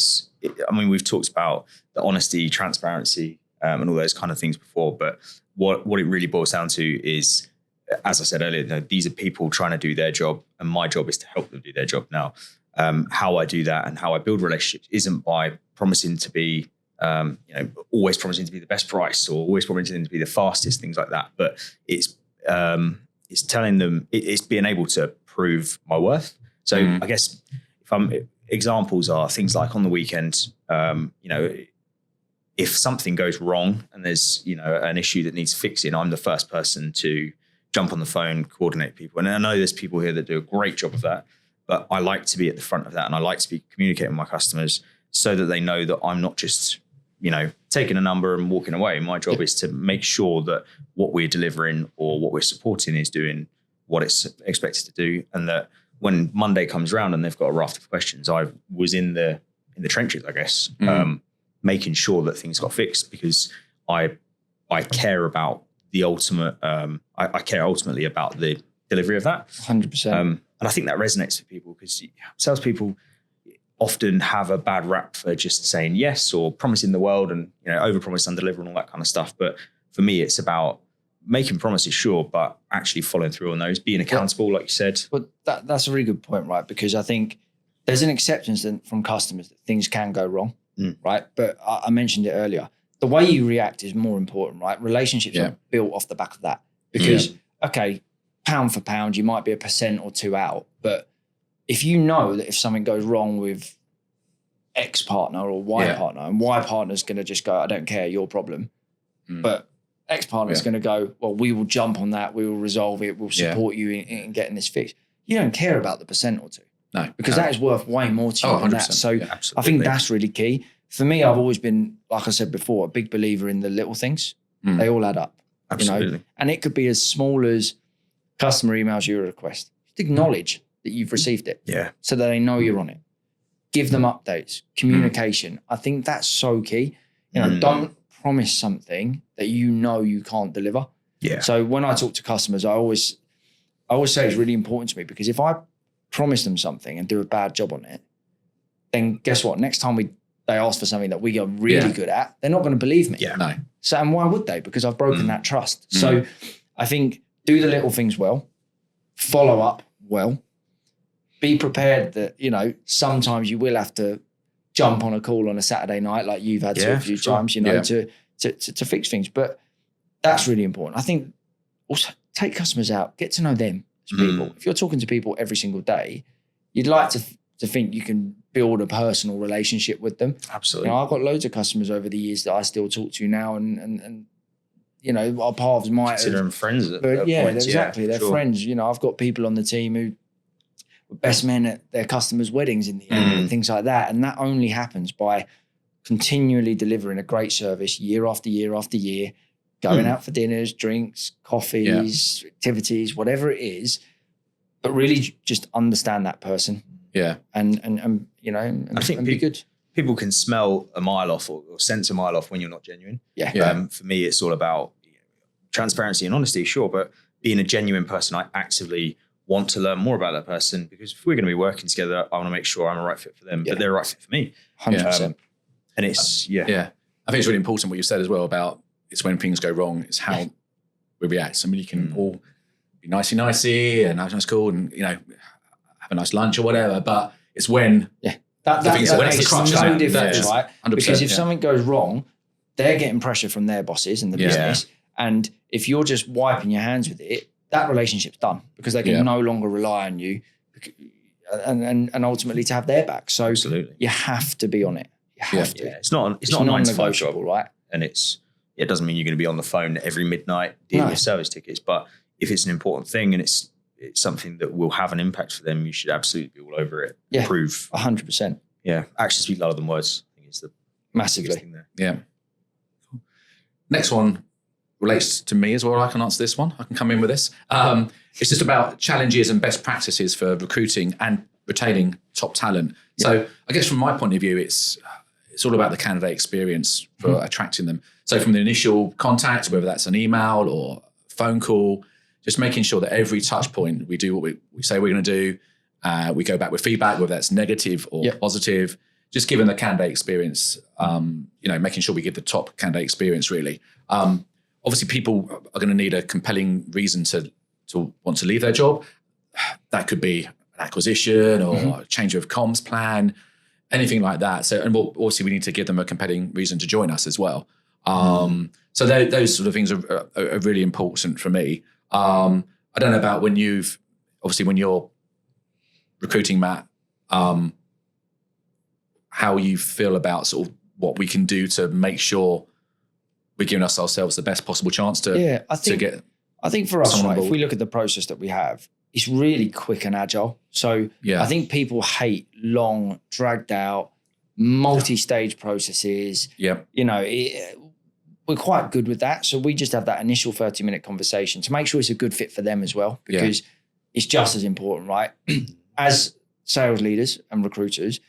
we've talked about the honesty, transparency, and all those kind of things before, but what it really boils down to is, as I said earlier, these are people trying to do their job, and my job is to help them do their job. Now, how I do that and how I build relationships isn't by promising to be, always promising to be the best price or always promising to be the fastest, things like that. But it's telling them, it's being able to prove my worth. So I guess examples are things like on the weekend, if something goes wrong and there's, an issue that needs fixing, I'm the first person to jump on the phone, coordinate people. And I know there's people here that do a great job of that, but I like to be at the front of that, and I like to be communicating with my customers so that they know that I'm not just, taking a number and walking away. My job is to make sure that what we're delivering or what we're supporting is doing what it's expected to do, and that when Monday comes around and they've got a raft of questions, I was in the trenches, I guess, making sure that things got fixed, because I care about the ultimate. I care ultimately about the delivery of that. 100%. And I think that resonates with people, because salespeople often have a bad rap for just saying yes or promising the world and overpromise, underdeliver, and all that kind of stuff. But for me, it's about making promises, sure, but actually following through on those, being accountable, like you said. But that's a really good point, right? Because I think there's an acceptance from customers that things can go wrong, right? But I mentioned it earlier. The way you react is more important, right? Relationships are built off the back of that. Because, okay, pound for pound, you might be 1% or 2% out. But if you know that if something goes wrong with X partner or Y partner, and Y partner's going to just go, I don't care, your problem. But X partner's going to go, well, we will jump on that. We will resolve it. We'll support you in getting this fixed. You don't care about the 1% or 2%. No. Because that is worth way more to you than that. So I think that's really key. For me, I've always been, like I said before, a big believer in the little things. They all add up. Absolutely. And it could be as small as customer emails you a request. Just acknowledge that you've received it. Yeah. So that they know you're on it. Give them updates, communication. I think that's so key. Don't promise something that you can't deliver. Yeah. So when I talk to customers, I always say it's really important to me, because if I promise them something and do a bad job on it, then guess what? Next time they ask for something that we are really good at, they're not going to believe me. Yeah. No. So, and why would they? Because I've broken that trust. So I think do the little things well, follow up well, be prepared that, sometimes you will have to jump on a call on a Saturday night, like you've had to a few times, to fix things. But that's really important. I think also take customers out, get to know them as people. If you're talking to people every single day, you'd like to think you can build a personal relationship with them. Absolutely. I've got loads of customers over the years that I still talk to now, and our paths might consider them friends. Exactly. They're friends. I've got people on the team who were best men at their customers' weddings in the end and things like that. And that only happens by continually delivering a great service year after year after year, going out for dinners, drinks, coffees, activities, whatever it is, but really just understand that person. Yeah. And I think be good. People can smell a mile off or sense a mile off when you're not genuine. Yeah. For me, it's all about transparency and honesty, sure, but being a genuine person, I actively want to learn more about that person, because if we're going to be working together, I want to make sure I'm a right fit for them, but they're a right fit for me. 100%. And it's, I think it's really important what you said as well about it's when things go wrong, it's how we react. So you can all be nicey and nice cool and, have a nice lunch or whatever, but it's when that makes no difference, right? Because if something goes wrong, they're getting pressure from their bosses and the business. And if you're just wiping your hands with it, that relationship's done because they can no longer rely on you and ultimately to have their back. So you have to be on it. You have to. It's not a 9-to-5 job, right? And it doesn't mean you're going to be on the phone every midnight dealing with service tickets. But if it's an important thing and it's something that will have an impact for them, you should absolutely be all over it. Yeah, prove 100%. Yeah, actions speak louder than words. I think it's the massively thing there. Yeah. Next one relates to me as well. I can answer this one. I can come in with this. It's just about challenges and best practices for recruiting and retaining top talent. So I guess from my point of view, it's all about the candidate experience for attracting them. So from the initial contact, whether that's an email or phone call, just making sure that every touch point we do what we say we're going to do. We go back with feedback, whether that's negative or positive, just giving the candidate experience, making sure we give the top candidate experience really. Obviously people are going to need a compelling reason to want to leave their job. That could be an acquisition or a change of comms plan, anything like that. So, and obviously we need to give them a compelling reason to join us as well. So those sort of things are really important for me. I don't know about when you're recruiting, Matt, how you feel about sort of what we can do to make sure we're giving ourselves the best possible chance to I think for us, right, if we look at the process that we have, it's really quick and agile. So I think people hate long, dragged out, multi-stage processes. Yeah. We're quite good with that. So we just have that initial 30-minute conversation to make sure it's a good fit for them as well, because it's just as important, right? As sales leaders and recruiters,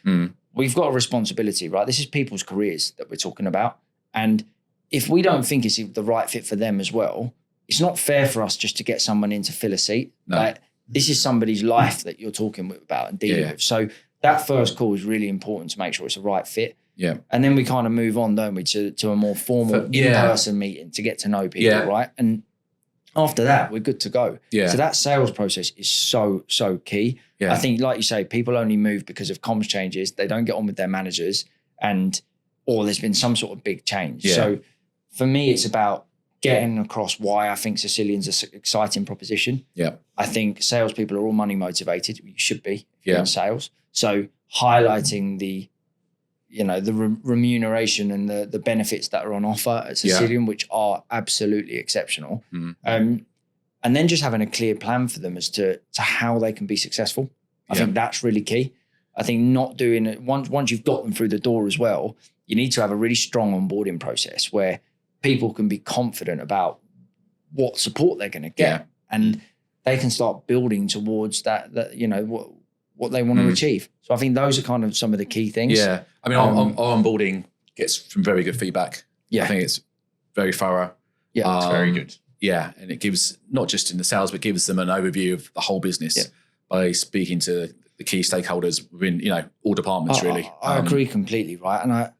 we've got a responsibility, right? This is people's careers that we're talking about. And if we don't think it's the right fit for them as well, it's not fair for us just to get someone in to fill a seat. No. Like, this is somebody's life that you're talking about and dealing with. So that first call is really important to make sure it's a right fit. Yeah. And then we kind of move on, don't we, to a more formal in-person meeting to get to know people, right? And after that, we're good to go. Yeah. So that sales process is so, so key. Yeah. I think, like you say, people only move because of comms changes. They don't get on with their managers or there's been some sort of big change. Yeah. So for me, it's about getting across why I think Cisilian's an exciting proposition. Yeah. I think salespeople are all money motivated. You should be if you're in sales. So highlighting the remuneration and the benefits that are on offer at Cisilion, which are absolutely exceptional. And then just having a clear plan for them as to how they can be successful. I think that's really key. I think not doing it once you've got them through the door as well, you need to have a really strong onboarding process where people can be confident about what support they're going to get and they can start building towards that what they want to achieve. So I think those are kind of some of the key things. Yeah. I mean, our onboarding gets some very good feedback. Yeah. I think it's very thorough. Yeah, it's very good. Yeah. And it gives, not just in the sales, but gives them an overview of the whole business by speaking to the key stakeholders within, all departments, really. I agree completely, right? And I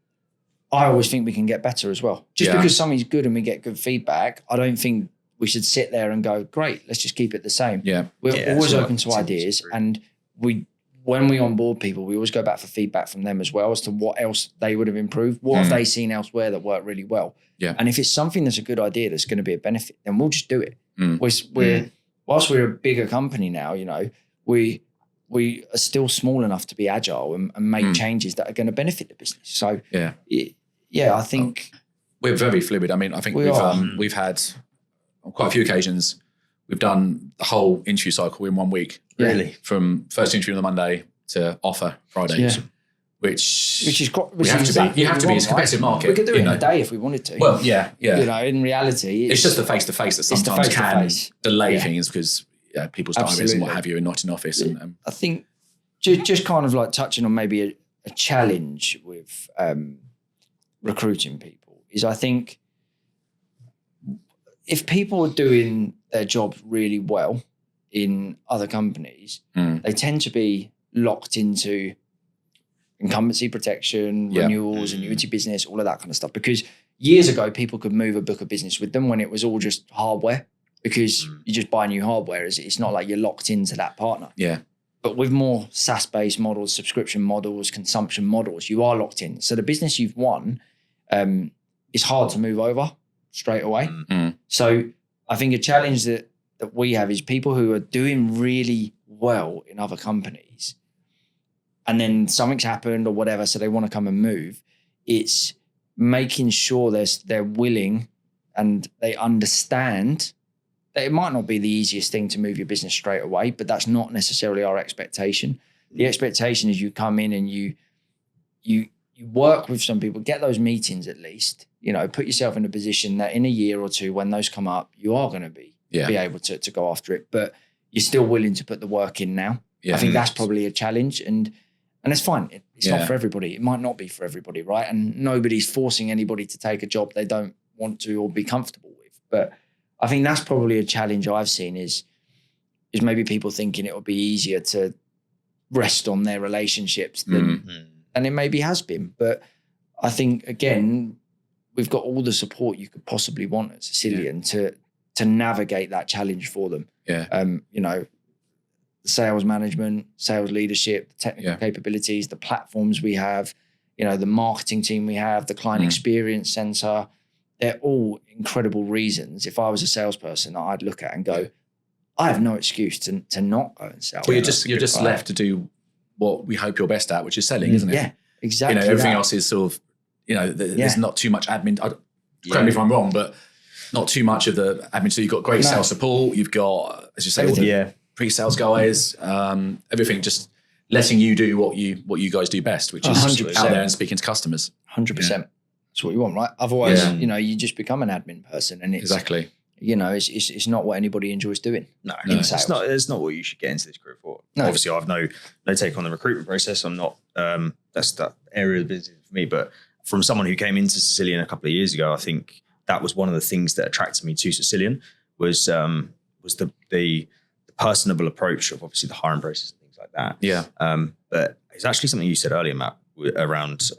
always think we can get better as well. Just because something's good and we get good feedback, I don't think we should sit there and go, great, let's just keep it the same. Yeah. We're always open to ideas. And when we onboard people, we always go back for feedback from them as well as to what else they would have improved. What have they seen elsewhere that worked really well? Yeah. And if it's something that's a good idea that's going to be a benefit, then we'll just do it. Whilst we're a bigger company now, we are still small enough to be agile and make changes that are going to benefit the business. So I think we're very fluid. I mean, I think we've had on quite a few occasions, we've done the whole interview cycle in 1 week. Really? From first interview on the Monday to offer Friday. Yeah. Which is exactly you have to be. It's a competitive market. We could do it in a day if we wanted to. Well, yeah. In reality, it's just the face-to-face that sometimes can delay things because people's diaries and what have you are not in office. And I think just kind of like touching on maybe a challenge with recruiting people is, I think if people are doing their jobs really well in other companies, they tend to be locked into incumbency protection, renewals, annuity business, all of that kind of stuff. Because years ago, people could move a book of business with them when it was all just hardware, because you just buy new hardware. It's not like you're locked into that partner. Yeah. But with more SaaS-based models, subscription models, consumption models, you are locked in. So the business you've won is hard to move over straight away. So I think a challenge that we have is people who are doing really well in other companies, and then something's happened or whatever, so they want to come and move. It's making sure they're willing and they understand that it might not be the easiest thing to move your business straight away, but that's not necessarily our expectation. The expectation is you come in and you work with some people, get those meetings at least, put yourself in a position that in a year or two, when those come up, you are going to be able to go after it, but you're still willing to put the work in now. I think that's probably a challenge, and it's fine. It's not for everybody. It might not be for everybody, right? And nobody's forcing anybody to take a job they don't want to or be comfortable with. But I think that's probably a challenge I've seen is maybe people thinking it would be easier to rest on their relationships than it maybe has been. But I think, again, we've got all the support you could possibly want at Cisilion to navigate that challenge for them. Sales management, sales leadership, the technical capabilities, the platforms we have, the marketing team we have, the client experience center. They're all incredible reasons. If I was a salesperson, I'd look at and go, I have no excuse to not go and sell. Well, you're just left to do what we hope you're best at, which is selling, isn't it? Yeah, exactly. Everything else is sort of, there's not too much admin. Correct me if I'm wrong, but not too much of the admin. So you've got great sales support. You've got, as you say, all the pre-sales guys, everything, just letting you do what you guys do best, which is 100%. Out there and speaking to customers. 100%. That's what you want, right? Otherwise, you just become an admin person, and it's exactly. It's not what anybody enjoys doing. No, it's not what you should get into this career for. No. Obviously, I've no take on the recruitment process. I'm not. That's that area of the business for me. But from someone who came into Cisilion a couple of years ago, I think that was one of the things that attracted me to Cisilion was the personable approach of obviously the hiring process and things like that. Yeah. But it's actually something you said earlier, Matt, around.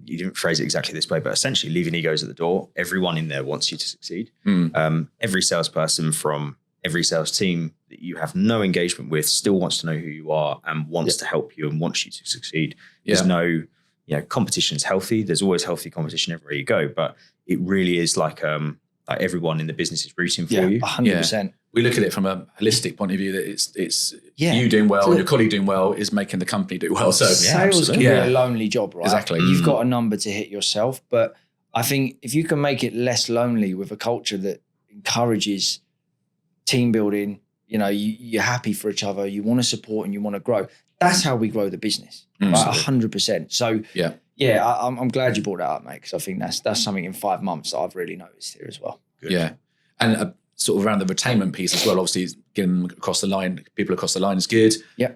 You didn't phrase it exactly this way, but essentially leaving egos at the door. Everyone in there wants you to succeed. Every salesperson from every sales team that you have no engagement with still wants to know who you are and wants to help you and wants you to succeed. There's no, competition is healthy. There's always healthy competition everywhere you go, but it really is like everyone in the business is rooting for you. 100%. We look at it from a holistic point of view that it's you doing well and your colleague doing well is making the company do well. So sales can be a lonely job, right? Exactly. You've got a number to hit yourself, but I think if you can make it less lonely with a culture that encourages team building, you're happy for each other, you want to support and you want to grow. That's how we grow the business, right? 100%. So I'm glad you brought that up, mate, because I think that's something in 5 months that I've really noticed here as well. Good. Yeah, and sort of around the retainment piece as well. Obviously, getting them across the line, people across the line is good. Yeah.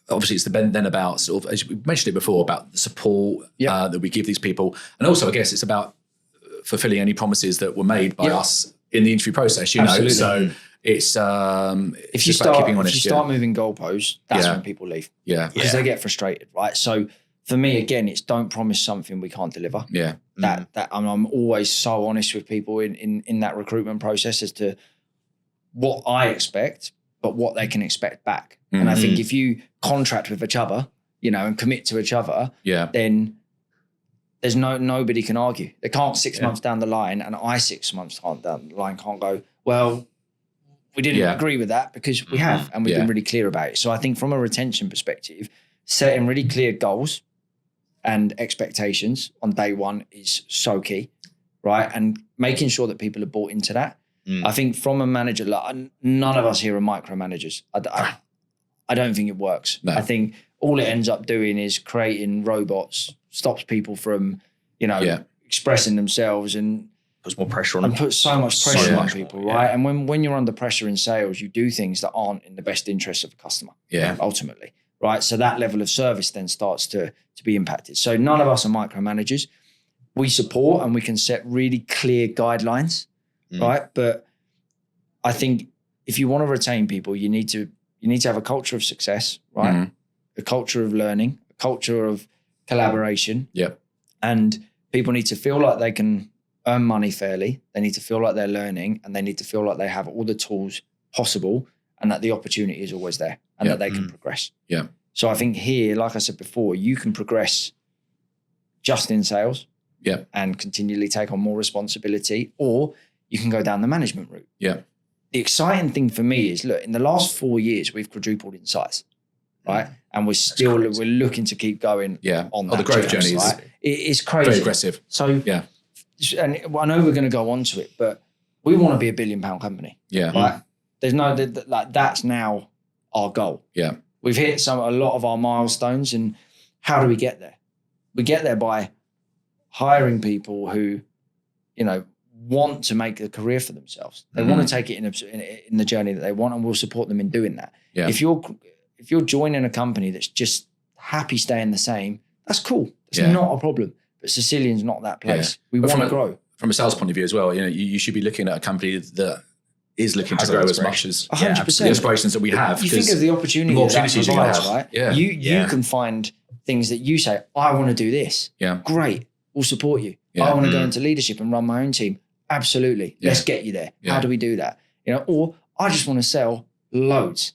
Obviously, it's then about sort of, as we mentioned it before, about the support that we give these people, and also I guess it's about fulfilling any promises that were made by us in the interview process. Absolutely. So it's if you start moving goalposts, that's when people leave. Yeah, because they get frustrated, right? So for me, again, it's don't promise something we can't deliver. Yeah, that I'm always so honest with people in that recruitment process as to what I expect, but what they can expect back. And I think if you contract with each other, and commit to each other, then there's nobody can argue. They can't 6 months down the line, and I 6 months down the line can't go, well, we didn't agree with that, because we have, and we've been really clear about it. So I think from a retention perspective, setting really clear goals and expectations on day one is so key, right? And making sure that people are bought into that. I think from a manager, none of us here are micromanagers. I don't think it works. No. I think all it ends up doing is creating robots, stops people from, expressing themselves, and puts more pressure on them. And puts so much pressure on people, right? And when you're under pressure in sales, you do things that aren't in the best interest of the customer, ultimately, right? So that level of service then starts to be impacted. So none of us are micromanagers. We support and we can set really clear guidelines, right? But I think if you want to retain people, you need to have a culture of success, right? A culture of learning, a culture of collaboration, and People need to feel like they can earn money fairly. They need to feel like they're learning, and they need to feel like they have all the tools possible, and that the opportunity is always there, and that they can progress. Yeah. So I think here, like I said before, you can progress just in sales and continually take on more responsibility, or you can go down the management route. Yeah. The exciting thing for me is, look, in the last 4 years, we've quadrupled in size, right? And we're looking to keep going on that the growth journey. Right? It's crazy. Very aggressive. So, and I know we're going to go on to it, but we want to be £1 billion company. Yeah. Right? There's no, like, that's now our goal. Yeah. We've hit a lot of our milestones, and how do we get there? We get there by hiring people who, want to make a career for themselves. They want to take it in the journey that they want, and we'll support them in doing that. Yeah. If you're joining a company that's just happy staying the same, that's cool. It's not a problem. But Cisilien's not that place. We want to grow. From a sales point of view as well, you should be looking at a company that is looking to grow as much as 100%. the aspirations that we have. You think of the opportunity that provides, right? Yeah. You can find things that you say, I want to do this. Yeah. Great. We'll support you. Yeah. I want to go into leadership and run my own team. Absolutely. Let's get you there. How do we do that? Or I just want to sell loads.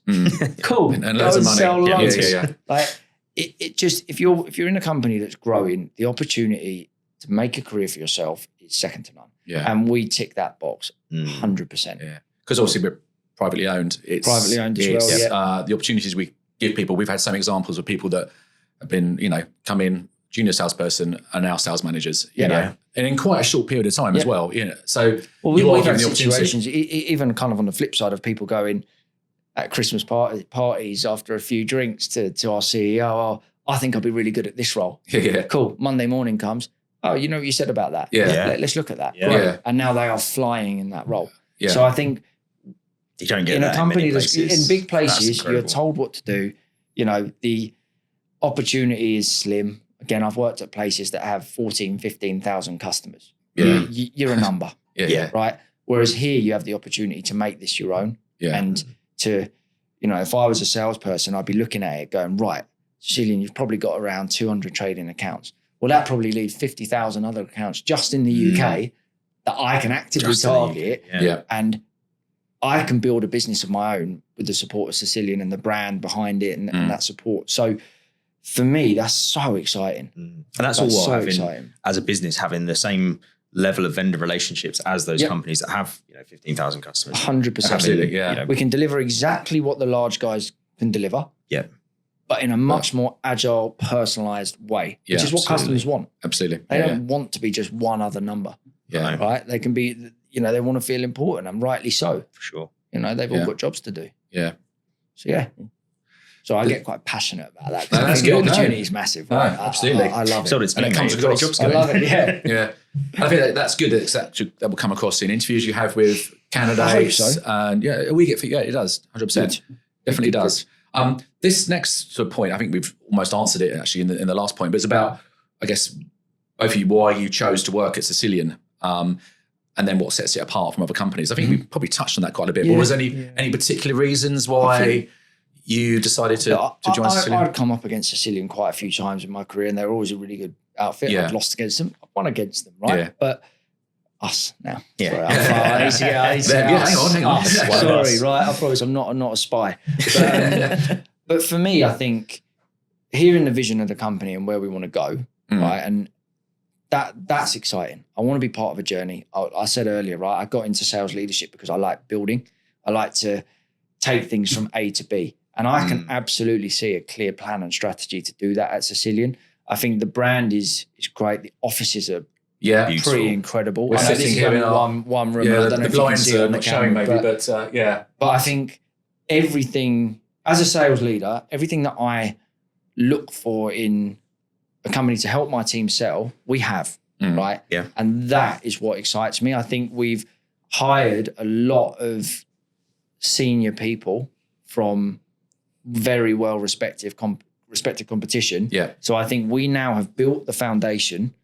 Cool. And loads of money. Sell loads. Yeah. Like it just, if you're in a company that's growing, the opportunity to make a career for yourself is second to none. Yeah. And we tick that box 100%. Yeah. Because obviously we're privately owned. It's privately owned as well. The opportunities we give people, we've had some examples of people that have been, come in, junior salesperson, are now sales managers, you know, and in quite a short period of time as well. So we've had situations, even kind of on the flip side, of people going at Christmas parties after a few drinks to our CEO, oh, I think I'll be really good at this role. Yeah. Cool. Monday morning comes, oh, you know what you said about that? Let's look at that. Yeah. And now they are flying in that role. Yeah. So I think you don't get in that a company in big places, you're you're told what to do. The opportunity is slim. Again, I've worked at places that have 14, 15,000 customers. Yeah. You're a number. Right? Whereas here you have the opportunity to make this your own. Yeah. And to, if I was a salesperson, I'd be looking at it going, right, Cisilion, you've probably got around 200 trading accounts. Well, that probably leaves 50,000 other accounts just in the UK that I can actively target. And I can build a business of my own with the support of Cisilion and the brand behind it and that support. So for me, that's so exciting. And that's all so having, exciting. as a business, having the same level of vendor relationships as those companies that have 15,000 customers. 100%. Absolutely, We can deliver exactly what the large guys can deliver. Yeah. But in a much more agile, personalized way, which is what customers want. Absolutely. They don't want to be just one other number. Yeah. Right? They can be, they want to feel important, and rightly so. For sure. They've all got jobs to do. Yeah. So, So I get quite passionate about that. No, that's the good. opportunity is massive. Right? Absolutely. I love it. So it's and it comes across. I love it, Yeah. I think that's good. That will come across in interviews you have with candidates. I hope so. And it does. 100%. Definitely does. This next sort of point, I think we've almost answered it actually in the last point, but it's about, I guess, both of you, why you chose to work at Cisilion, and then what sets it apart from other companies. I think we probably touched on that quite a bit. But was there any particular reasons why you decided to join Cisilion? I'd come up against Cisilion quite a few times in my career, and they were always a really good outfit. I've lost against them. I've won against them, right? Yeah. But us now. Yeah. Sorry, hang on. Sorry, right? I promise I'm not a spy. But for me, I think hearing the vision of the company and where we want to go, right? And that's exciting. I want to be part of a journey. I said earlier, right? I got into sales leadership because I like building. I like to take things from A to B. And I can absolutely see a clear plan and strategy to do that at Cisilion. I think the brand is great. The offices are pretty incredible. We're sitting here in one room. Yeah, I don't know the if you can blinds see it are on the not showing camera, maybe, but I think everything, as a sales leader, everything that I look for in a company to help my team sell, we have, right? Yeah. And that is what excites me. I think we've hired a lot of senior people from very well respected competition. Yeah. So I think we now have built the foundation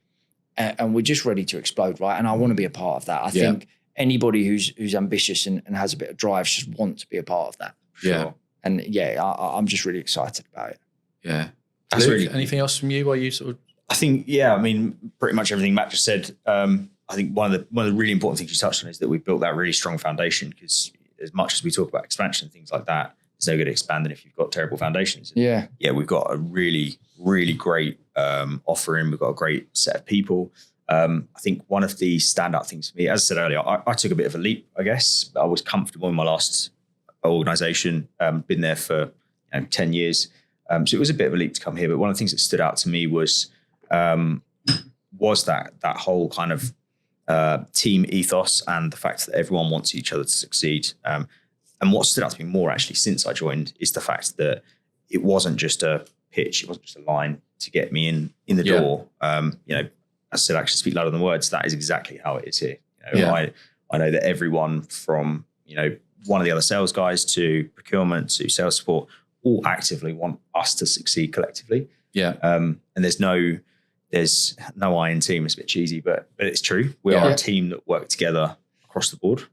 and we're just ready to explode, right? And I want to be a part of that. I think anybody who's ambitious and has a bit of drive should want to be a part of that. Yeah. And I'm just really excited about it. Yeah. That's Luke, really anything else from you while you sort of I think, I mean, pretty much everything Matt just said. I think one of the really important things you touched on is that we've built that really strong foundation, because as much as we talk about expansion and things like that, it's no good expanding if you've got terrible foundations. Yeah. Yeah, we've got a really, really great offering. We've got a great set of people. I think one of the standout things for me, as I said earlier, I took a bit of a leap, I guess. I was comfortable in my last organisation, been there for 10 years. So it was a bit of a leap to come here. But one of the things that stood out to me was that whole kind of team ethos and the fact that everyone wants each other to succeed. And what stood out to me more actually since I joined is the fact that it wasn't just a pitch, it wasn't just a line to get me in the door. As I said, actions speak louder than words. That is exactly how it is here. I know that everyone from one of the other sales guys to procurement to sales support all actively want us to succeed collectively. Yeah. And there's no I in team. It's a bit cheesy, but it's true. We are a team that work together across the board.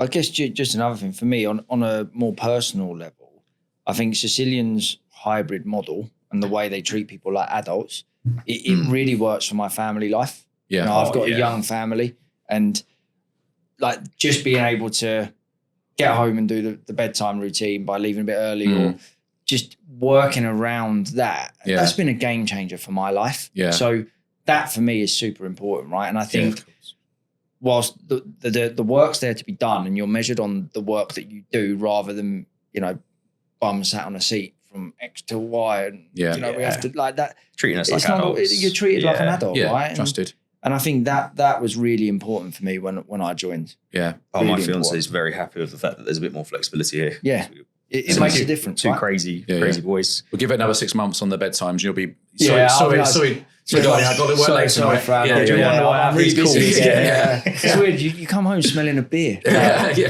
I guess just another thing for me on a more personal level, I think Cisilian's hybrid model and the way they treat people like adults, it really works for my family life. Yeah. I've got a young family, and like just being able to get home and do the bedtime routine by leaving a bit early or just working around that. Yeah. That's been a game changer for my life. Yeah. So that for me is super important, right? And I think whilst the work's there to be done and you're measured on the work that you do rather than, bum sat on a seat from X to Y. And, we have to like that. Treating us like adults. You're treated like an adult, right? Trusted. And I think that was really important for me when I joined. Yeah. My fiance is very happy with the fact that there's a bit more flexibility here. Yeah. It makes a difference. Two crazy boys. We'll give it another 6 months on the bedtimes and you'll be sorry. I got it work later. Sorry, Fran. I'm really busy. It's weird. You come home smelling a beer.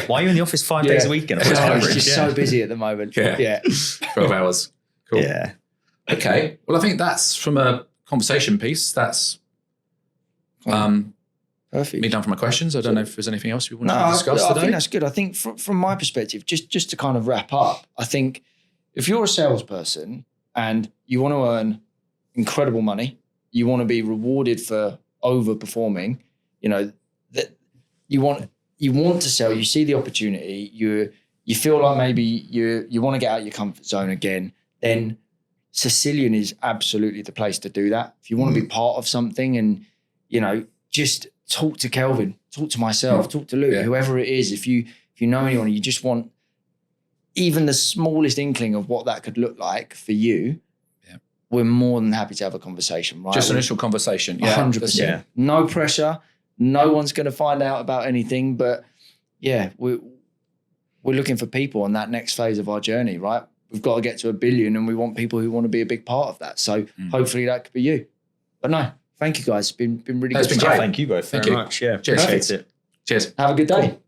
Why are you in the office 5 days a week? It's just so busy at the moment. 12 hours. Cool. Yeah. Okay. Well, I think that's from a conversation piece. That's perfect. Me done for my questions. I don't know if there's anything else we want to discuss today. I think that's good. I think from my perspective, just to kind of wrap up, I think if you're a salesperson and you want to earn incredible money, you want to be rewarded for overperforming, that you want to sell, you see the opportunity, you feel like maybe you want to get out of your comfort zone again, then Cisilion is absolutely the place to do that. If you want to be part of something and, just talk to Kelvin, talk to myself, talk to Luke, whoever it is. If you know anyone, you just want even the smallest inkling of what that could look like for you, we're more than happy to have a conversation, right? Just initial conversation. 100%. Yeah. No pressure. No one's going to find out about anything, but we're looking for people on that next phase of our journey, right? We've got to get to 1 billion and we want people who want to be a big part of that. So hopefully that could be you. But no, thank you guys. It's been really good. Thank you both very much. Yeah, Cheers. Appreciate it. Cheers. Have a good day. Cool.